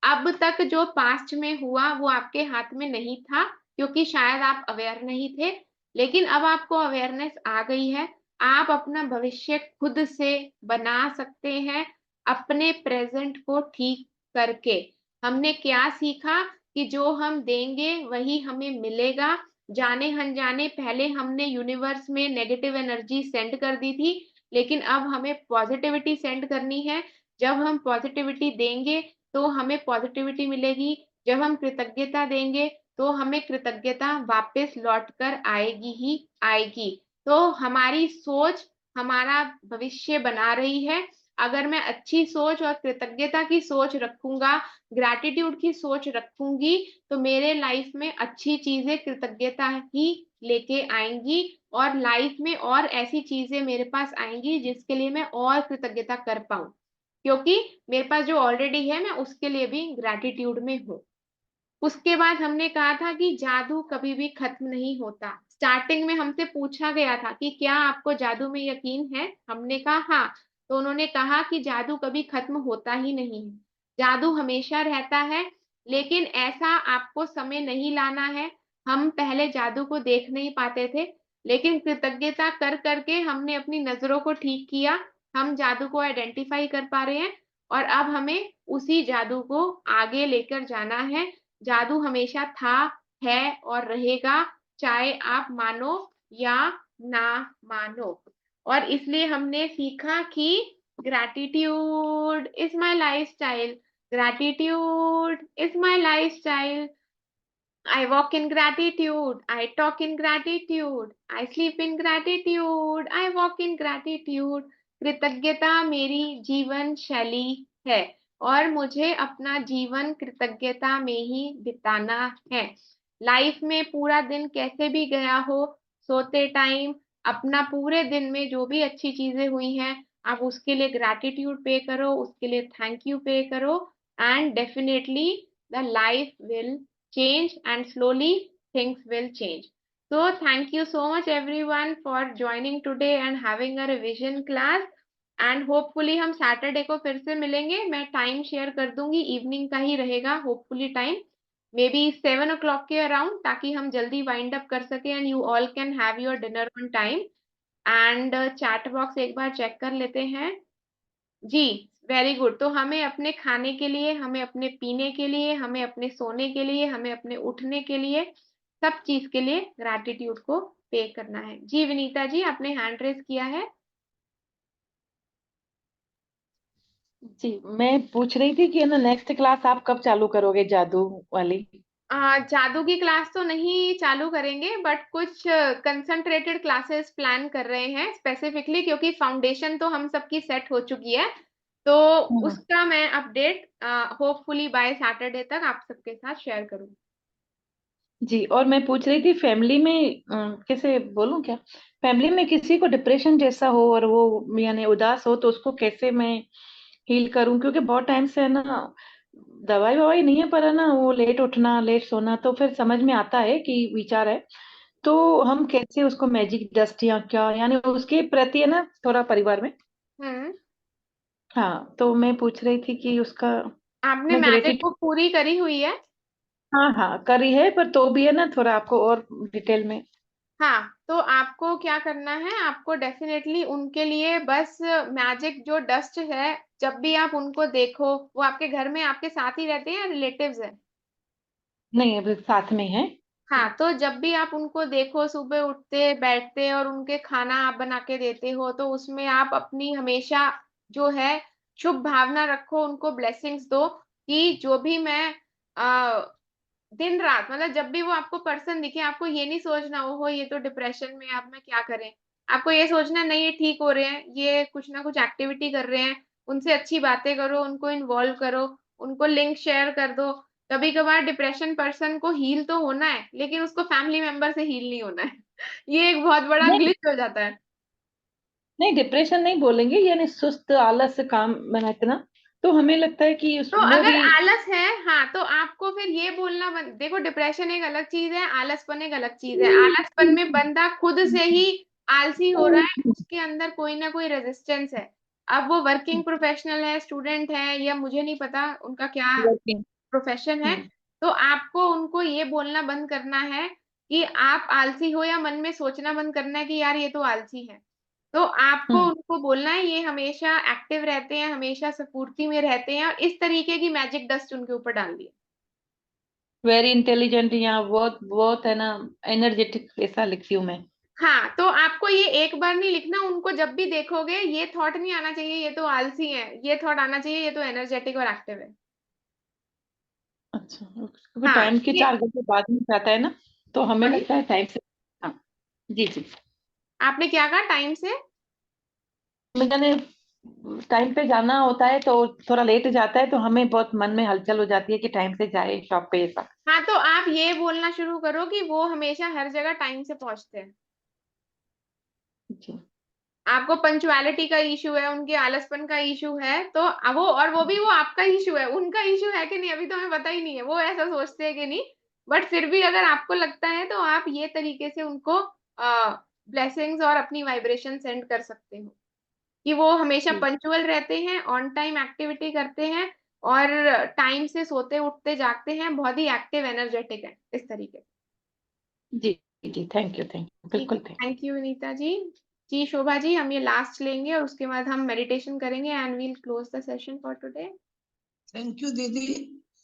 अब तक जो पास्ट में हुआ वो आपके हाथ में नहीं था, क्योंकि शायद आप अवेयर नहीं थे, लेकिन अब आपको अवेयरनेस आ गई है। आप अपना भविष्य खुद से बना सकते हैं, अपने प्रेजेंट को ठीक करके। हमने क्या सीखा कि जो हम देंगे वही हमें मिलेगा। जाने अनजाने पहले हमने यूनिवर्स में नेगेटिव एनर्जी सेंड कर दी थी, लेकिन अब हमें पॉजिटिविटी सेंड करनी है। जब हम पॉजिटिविटी देंगे तो हमें पॉजिटिविटी मिलेगी, जब हम कृतज्ञता देंगे तो हमें कृतज्ञता वापस लौट कर आएगी ही आएगी। तो हमारी सोच हमारा भविष्य बना रही है। अगर मैं अच्छी सोच और कृतज्ञता की सोच रखूंगा, ग्रैटिट्यूड की सोच रखूंगी, तो मेरे लाइफ में अच्छी चीजें कृतज्ञता ही लेके आएंगी, और लाइफ में और ऐसी चीजें मेरे पास आएंगी जिसके लिए मैं और कृतज्ञता कर पाऊं, क्योंकि मेरे पास जो ऑलरेडी है मैं उसके लिए भी ग्रैटिट्यूड में हूँ। उसके बाद हमने कहा था कि जादू कभी भी खत्म नहीं होता। स्टार्टिंग में हमसे पूछा गया था कि क्या आपको जादू में यकीन है? हमने कहा हाँ। तो उन्होंने कहा कि जादू कभी खत्म होता ही नहीं है, जादू हमेशा रहता है, लेकिन ऐसा आपको समय नहीं लाना है। हम पहले जादू को देख नहीं पाते थे, लेकिन कृतज्ञता कर करके हमने अपनी नजरों को ठीक किया, हम जादू को आइडेंटिफाई कर पा रहे हैं और अब हमें उसी जादू को आगे लेकर जाना है। जादू हमेशा था, है और रहेगा, चाहे आप मानो या ना मानो। और इसलिए हमने सीखा कि gratitude is my lifestyle, gratitude is my lifestyle. I walk in gratitude, I talk in gratitude, I sleep in gratitude, I walk in gratitude। कृतज्ञता मेरी जीवन शैली है और मुझे अपना जीवन कृतज्ञता में ही बिताना है। लाइफ में पूरा दिन कैसे भी गया हो, सोते टाइम अपना पूरे दिन में जो भी अच्छी चीजें हुई हैं, आप उसके लिए ग्रैटिट्यूड पे करो, उसके लिए थैंक यू पे करो, and definitely the life will change and slowly things will change. So thank you so much everyone for joining today and having a revision class, and hopefully हम सैटरडे को फिर से मिलेंगे। मैं टाइम शेयर कर दूंगी, इवनिंग का ही रहेगा hopefully time, may be 7 o'clock के अराउंड, ताकि हम जल्दी वाइंड अप कर सके and you all can have your dinner on time. And chat box एक बार चेक कर लेते हैं जी। Very good. तो हमें अपने खाने के लिए, हमें अपने पीने के लिए, हमें अपने सोने के लिए, हमें अपने उठने के लिए, सब चीज के लिए ग्रैटिट्यूड को पे करना है। जी विनीता जी, आपने हैंड रेज किया है। जी, मैं पूछ रही थी कि है ना नेक्स्ट क्लास आप कब चालू करोगे जादू वाली? जादू की क्लास तो नहीं चालू करेंगे, बट कुछ कंसंट्रेटेड क्लासेस प्लान कर रहे हैं स्पेसिफिकली, क्योंकि फाउंडेशन तो हम सबकी सेट हो चुकी है। तो उसका मैं अपडेट होपफुली बाय सैटरडे तक आप सबके साथ शेयर करूंगी। जी, और मैं पूछ रही थी फैमिली में कैसे बोलूं क्या, फैमिली में किसी को डिप्रेशन जैसा हो और वो यानी उदास हो, तो उसको कैसे मैं हील करूं? क्योंकि बहुत टाइम से है ना दवाई ववाई नहीं है, पर है ना वो लेट उठना लेट सोना, तो फिर समझ में आता है कि विचार है, तो हम कैसे उसको मैजिक डस्ट या क्या यानी उसके प्रति है ना थोड़ा परिवार में। हाँ, तो मैं पूछ रही थी कि उसका आपने मैं मैजिक ग्रेटिट्यूड। बुक पूरी करी हुई है? हाँ हाँ करी है, पर तो भी है ना थोड़ा आपको और डिटेल में। हाँ, तो आपको क्या करना है, आपको डेफिनेटली उनके लिए बस मैजिक जो डस्ट है, जब भी आप उनको देखो, वो आपके घर में आपके साथ ही रहते हैं या रिलेटिव्स है? नहीं, अभी साथ में है। हाँ, तो जब भी आप उनको देखो, सुबह उठते बैठते और उनके खाना आप बना के देते हो, तो उसमें आप अपनी हमेशा जो है शुभ भावना रखो, उनको ब्लेसिंग्स दो कि जो भी मैं दिन रात, मतलब जब भी वो आपको पर्सन दिखे, आपको ये नहीं सोचना हो ये तो डिप्रेशन में है, अब मैं क्या करें। आपको ये सोचना नहीं, ये ठीक हो रहे हैं, ये कुछ ना कुछ एक्टिविटी कर रहे हैं, उनसे अच्छी बातें करो, उनको इन्वॉल्व करो, उनको लिंक शेयर कर दो। कभी कभार डिप्रेशन पर्सन को हील तो होना है, लेकिन उसको फैमिली मेंबर से हील नहीं होना है। ये एक बहुत बड़ा नहीं ग्लिच हो जाता है। नहीं, डिप्रेशन नहीं बोलेंगे, यानी सुस्त आलस काम बना इतना, तो हमें लगता है कि तो वो अगर भी। आलस है, हाँ, तो आपको फिर ये बोलना देखो, डिप्रेशन एक अलग चीज है, आलसपन एक अलग चीज है। आलसपन में बंदा खुद से ही आलसी हो रहा है, उसके अंदर कोई ना कोई रेजिस्टेंस है। अब वो वर्किंग प्रोफेशनल है, स्टूडेंट है, या मुझे नहीं पता उनका क्या वर्किंग। प्रोफेशन है, तो आपको उनको ये बोलना बंद करना है कि आप आलसी हो, या मन में सोचना बंद करना है कि यार ये तो आलसी है। तो आपको उनको बोलना है ये हमेशा एक्टिव रहते हैं, हमेशा स्फूर्ति में रहते हैं, और इस तरीके की मैजिक डस्ट उनके ऊपर डाल दी। वेरी इंटेलिजेंट या बहुत बहुत है ना एनर्जेटिक, ऐसा लिखती हूँ मैं। हाँ, तो आपको ये एक बार नहीं लिखना, उनको जब भी देखोगे ये थॉट नहीं आना चाहिए ये तो आलसी है, ये थॉट आना चाहिए ये तो एनर्जेटिक और एक्टिव है। अच्छा, क्योंकि हाँ, टाइम के ये 4 घंटे बाद में जाता है ना, तो हमें सॉरी, लगता है टाइम से। हाँ जी जी। आपने क्या कहा टाइम से? मैंने टाइम पे जाना होता है तो थोड़ा लेट जाता है, तो हमें बहुत मन में हलचल हो जाती है कि टाइम से जाए शॉप पे ऐसा। हाँ, तो आप ये बोलना शुरू करो कि वो हमेशा हर जगह टाइम से पहुंचते हैं। जी। आपको पंचुअलिटी का इशू है, उनके आलसपन का इशू है, तो वो, और वो भी वो आपका इशू है, उनका इशू है कि नहीं अभी तो हमें पता ही नहीं है, वो ऐसा सोचते हैं कि नहीं। बट फिर भी अगर आपको लगता है तो आप ये तरीके से उनको ब्लेसिंग्स और अपनी वाइब्रेशन सेंड कर सकते हो कि वो हमेशा पंचुअल रहते हैं, ऑन टाइम एक्टिविटी करते हैं, और टाइम से सोते उठते जागते हैं, बहुत ही एक्टिव एनर्जेटिक है, इस तरीके से। जी जी, थैंक यू बिल्कुल थैंक थैंक यू नीता जी। जी शोभा जी, हम ये लास्ट लेंगे और उसके बाद हम मेडिटेशन करेंगे and we'll close the session for today. Thank you दीदी।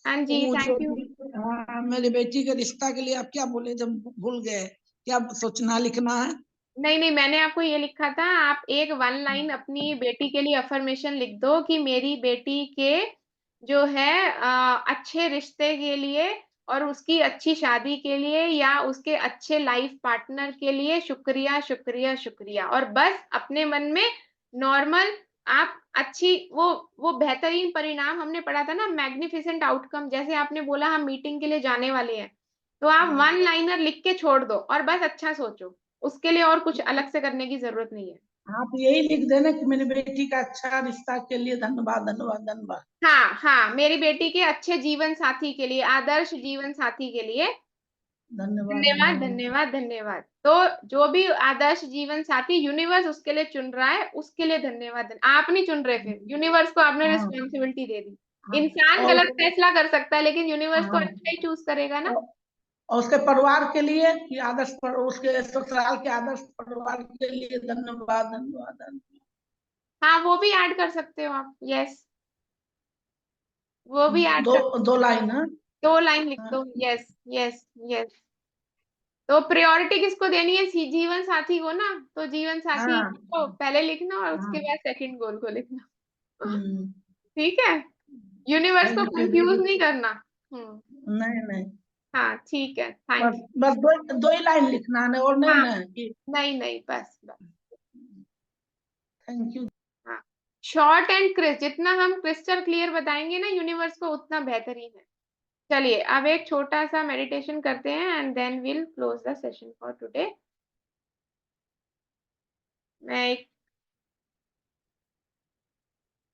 हाँ जी, वो जो थैंक यू। हाँ, मेरी बेटी के रिश्ता के लिए आप क्या बोले जब भूल गए, क्या सोचना लिखना है? नहीं नहीं, मैंने आपको ये लिखा था, आप एक 1 लाइन अपनी बेटी के लिए अफर्मेशन लिख दो कि मेरी बेटी के जो है अच्छे रिश्ते के लिए और उसकी अच्छी शादी के लिए या उसके अच्छे लाइफ पार्टनर के लिए शुक्रिया शुक्रिया शुक्रिया। और बस अपने मन में नॉर्मल आप अच्छी वो बेहतरीन परिणाम हमने पढ़ा था ना, मैग्निफिसेंट आउटकम, जैसे आपने बोला हम मीटिंग के लिए जाने वाले हैं, तो आप 1 लाइनर लिख के छोड़ दो और बस अच्छा सोचो, उसके लिए और कुछ अलग से करने की जरूरत नहीं है। आप यही लिख देना कि मेरी बेटी का अच्छा रिश्ता के लिए धन्यवाद धन्यवाद धन्यवाद। हाँ हाँ, मेरी बेटी के अच्छे जीवन साथी के लिए, आदर्श जीवन साथी के लिए धन्यवाद धन्यवाद धन्यवाद। धन्यवाद धन्यवाद। तो जो भी आदर्श जीवन साथी यूनिवर्स उसके लिए चुन रहा है, उसके लिए धन्यवाद। आप नहीं चुन रहे, फिर यूनिवर्स को आपने हाँ रिस्पॉन्सिबिलिटी दे दी। हाँ इंसान और गलत फैसला कर सकता है, लेकिन यूनिवर्स तो हाँ अच्छा ही चूज करेगा ना। और उसके परिवार के लिए कि उसके ससुराल के आदर्श परिवार के लिए धन्यवाद धन्यवाद धन्यवाद। हाँ, वो भी ऐड कर सकते हो आप। यस, वो भी ऐड दो कर, 2 लाइन। हाँ 2 लाइन लिख हाँ दो। Yes yes yes. तो प्रायोरिटी किसको देनी है? जीवन साथी को ना, तो जीवन साथी हाँ को पहले लिखना और उसके हाँ। बाद सेकंड गोल को लिखना। हम्म। ठीक है, यूनिवर्स को थैंक यू कंफ्यूज दीदी। नहीं करना। हम्म, नहीं नहीं, हाँ ठीक है, बस थैंक यू। बस 2 ही लाइन लिखना है और नहीं हाँ, ना कि नहीं नहीं, बस बस। Thank you. हाँ, शॉर्ट एंड क्रिस्प, जितना हम क्रिस्टल क्लियर बताएंगे ना यूनिवर्स को, उतना बेहतरीन है। चलिए अब एक छोटा सा मेडिटेशन करते हैं and then will close the session for today. मैं एक,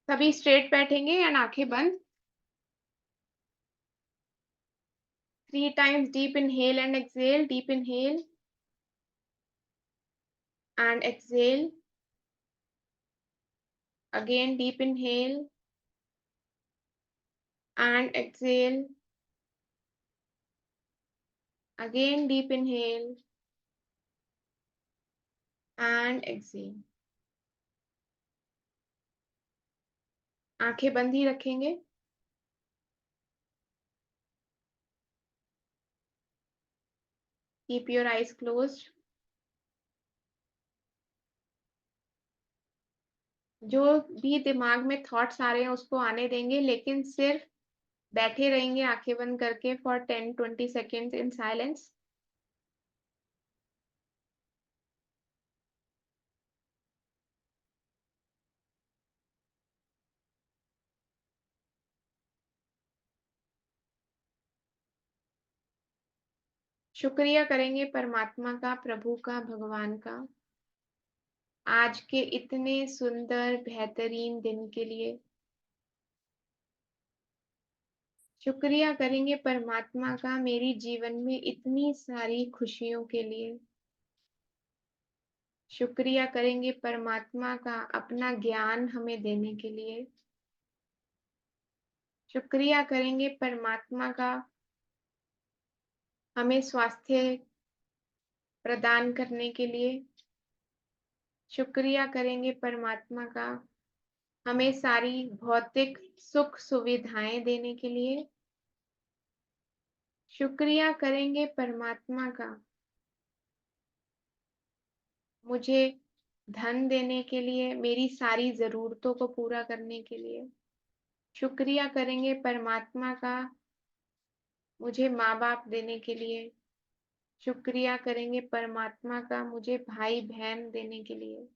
सभी स्ट्रेट बैठेंगे एंड आंखें बंद। 3 times deep inhale and exhale, deep inhale and exhale. Again deep inhale and exhale. Again deep inhale and exhale. आंखें बंद ही रखेंगे। Keep your eyes closed. जो भी दिमाग में थॉट्स आ रहे हैं उसको आने देंगे, लेकिन सिर्फ बैठे रहेंगे आंखें बंद करके फॉर 10-20 seconds in silence. शुक्रिया करेंगे परमात्मा का, प्रभु का, भगवान का, आज के इतने सुंदर बेहतरीन दिन के लिए। शुक्रिया करेंगे परमात्मा का मेरी जीवन में इतनी सारी खुशियों के लिए। शुक्रिया करेंगे परमात्मा का अपना ज्ञान हमें देने के लिए। शुक्रिया करेंगे परमात्मा का हमें स्वास्थ्य प्रदान करने के लिए। शुक्रिया करेंगे परमात्मा का हमें सारी भौतिक सुख सुविधाएं देने के लिए। शुक्रिया करेंगे परमात्मा का मुझे धन देने के लिए, मेरी सारी जरूरतों को पूरा करने के लिए। शुक्रिया करेंगे परमात्मा का मुझे माँ बाप देने के लिए। शुक्रिया करेंगे परमात्मा का मुझे भाई बहन देने के लिए।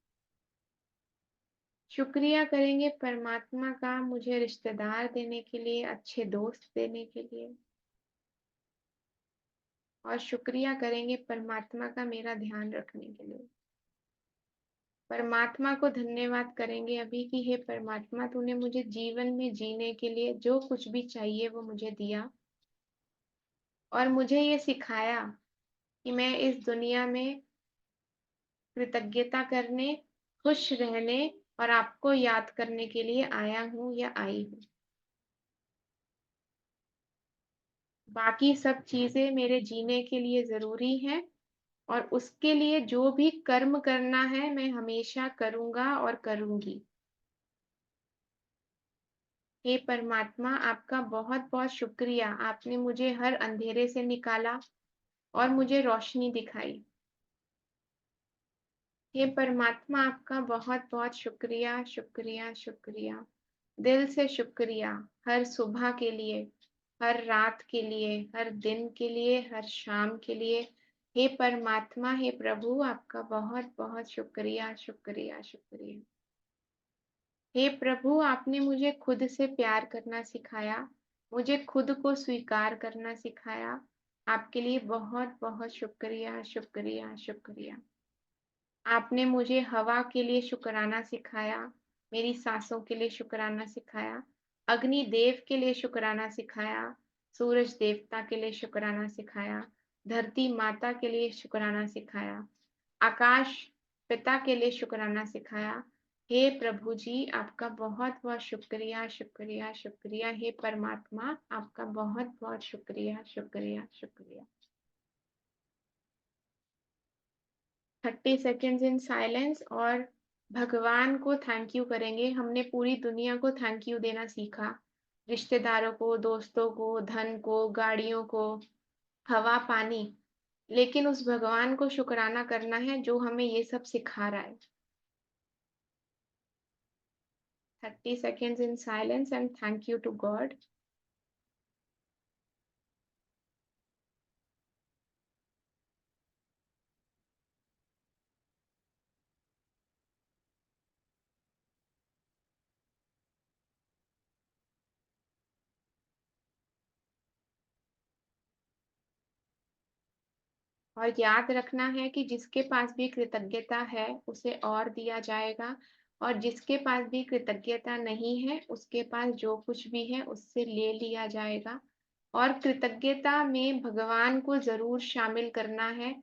शुक्रिया करेंगे परमात्मा का मुझे रिश्तेदार देने के लिए, अच्छे दोस्त देने के लिए। और शुक्रिया करेंगे परमात्मा का मेरा ध्यान रखने के लिए। परमात्मा को धन्यवाद करेंगे अभी कि हे परमात्मा, तूने मुझे जीवन में जीने के लिए जो कुछ भी चाहिए वो मुझे दिया और मुझे ये सिखाया कि मैं इस दुनिया में कृतज्ञता करने, खुश रहने और आपको याद करने के लिए आया हूँ या आई हूँ। बाकी सब चीजें मेरे जीने के लिए जरूरी हैं और उसके लिए जो भी कर्म करना है मैं हमेशा करूंगा और करूंगी। हे परमात्मा, आपका बहुत बहुत शुक्रिया, आपने मुझे हर अंधेरे से निकाला और मुझे रोशनी दिखाई। हे परमात्मा, आपका बहुत बहुत शुक्रिया शुक्रिया शुक्रिया, दिल से शुक्रिया, हर सुबह के लिए, हर रात के लिए, हर दिन के लिए, हर शाम के लिए। हे परमात्मा, हे प्रभु, आपका बहुत बहुत शुक्रिया शुक्रिया शुक्रिया। हे प्रभु, आपने मुझे खुद से प्यार करना सिखाया, मुझे खुद को स्वीकार करना सिखाया। आपके लिए बहुत बहुत शुक्रिया शुक्रिया शुक्रिया। आपने मुझे हवा के लिए शुक्राना सिखाया, मेरी सांसों के लिए शुक्राना सिखाया, अग्नि देव के लिए शुक्राना सिखाया, सूरज देवता के लिए शुक्राना सिखाया, धरती माता के लिए शुक्राना सिखाया, आकाश पिता के लिए शुक्राना सिखाया। हे प्रभु जी, आपका बहुत बहुत शुक्रिया शुक्रिया शुक्रिया। हे परमात्मा, आपका बहुत बहुत शुक्रिया शुक्रिया शुक्रिया। 30 सेकेंड्स इन साइलेंस और भगवान को थैंक यू करेंगे। हमने पूरी दुनिया को थैंक यू देना सीखा, रिश्तेदारों को, दोस्तों को, धन को, गाड़ियों को, हवा, पानी, लेकिन उस भगवान को शुक्राना करना है जो हमें ये सब सिखा रहा है। 30 seconds in silence and thank you to God. और याद रखना है कि जिसके पास भी कृतज्ञता है उसे और दिया जाएगा, और जिसके पास भी कृतज्ञता नहीं है उसके पास जो कुछ भी है उससे ले लिया जाएगा। और कृतज्ञता में भगवान को जरूर शामिल करना है।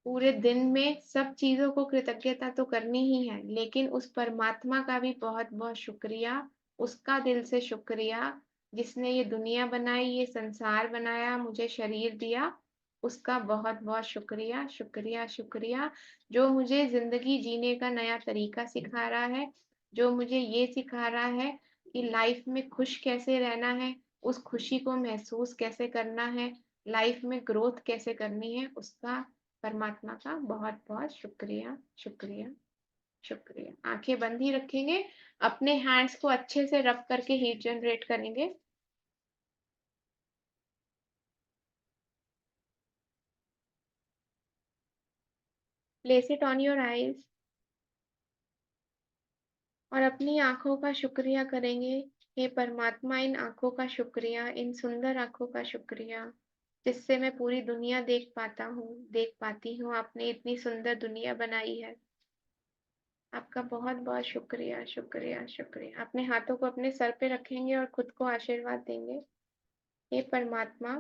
पूरे दिन में सब चीजों को कृतज्ञता तो करनी ही है, लेकिन उस परमात्मा का भी बहुत बहुत शुक्रिया, उसका दिल से शुक्रिया जिसने ये दुनिया बनाई, ये संसार बनाया, मुझे शरीर दिया, उसका बहुत बहुत शुक्रिया शुक्रिया शुक्रिया। जो मुझे जिंदगी जीने का नया तरीका सिखा रहा है, जो मुझे ये सिखा रहा है कि लाइफ में खुश कैसे रहना है, उस खुशी को महसूस कैसे करना है, लाइफ में ग्रोथ कैसे करनी है, उसका परमात्मा का बहुत बहुत शुक्रिया शुक्रिया शुक्रिया। आंखें बंद ही रखेंगे, अपने हैंड्स को अच्छे से रब करके हीट जनरेट करेंगे। Place it on your eyes और अपनी आंखों का शुक्रिया करेंगे। हे परमात्मा, इन आंखों का शुक्रिया, इन सुंदर आंखों का शुक्रिया जिससे मैं पूरी दुनिया देख पाता हूँ, देख पाती हूँ। आपने इतनी सुंदर दुनिया बनाई है, आपका बहुत बहुत शुक्रिया शुक्रिया शुक्रिया। अपने हाथों को अपने सर पे रखेंगे और खुद को आशीर्वाद देंगे। हे परमात्मा,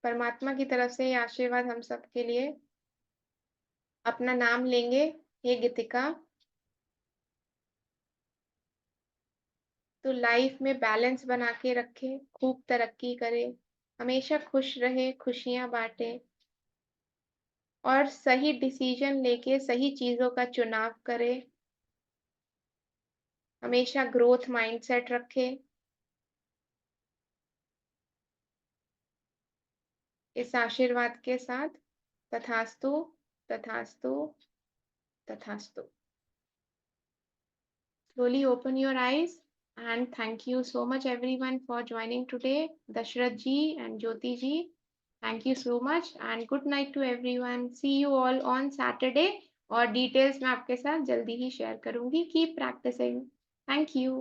परमात्मा की तरफ से ये आशीर्वाद हम सब के लिए। अपना नाम लेंगे। हे गीतिका, तो लाइफ में बैलेंस बना के रखे, खूब तरक्की करे, हमेशा खुश रहे, खुशियां बांटे और सही डिसीजन लेके सही चीजों का चुनाव करे, हमेशा ग्रोथ माइंडसेट रखे। इस आशीर्वाद के साथ तथास्तु तथास्तु तथास्तु। Slowly open your eyes and thank you so much everyone for joining today. Dashrath ji and Jyoti ji, thank you so much and good night to everyone. See you all on Saturday और details मैं आपके साथ जल्दी ही share करूंगी. Keep practicing. Thank you.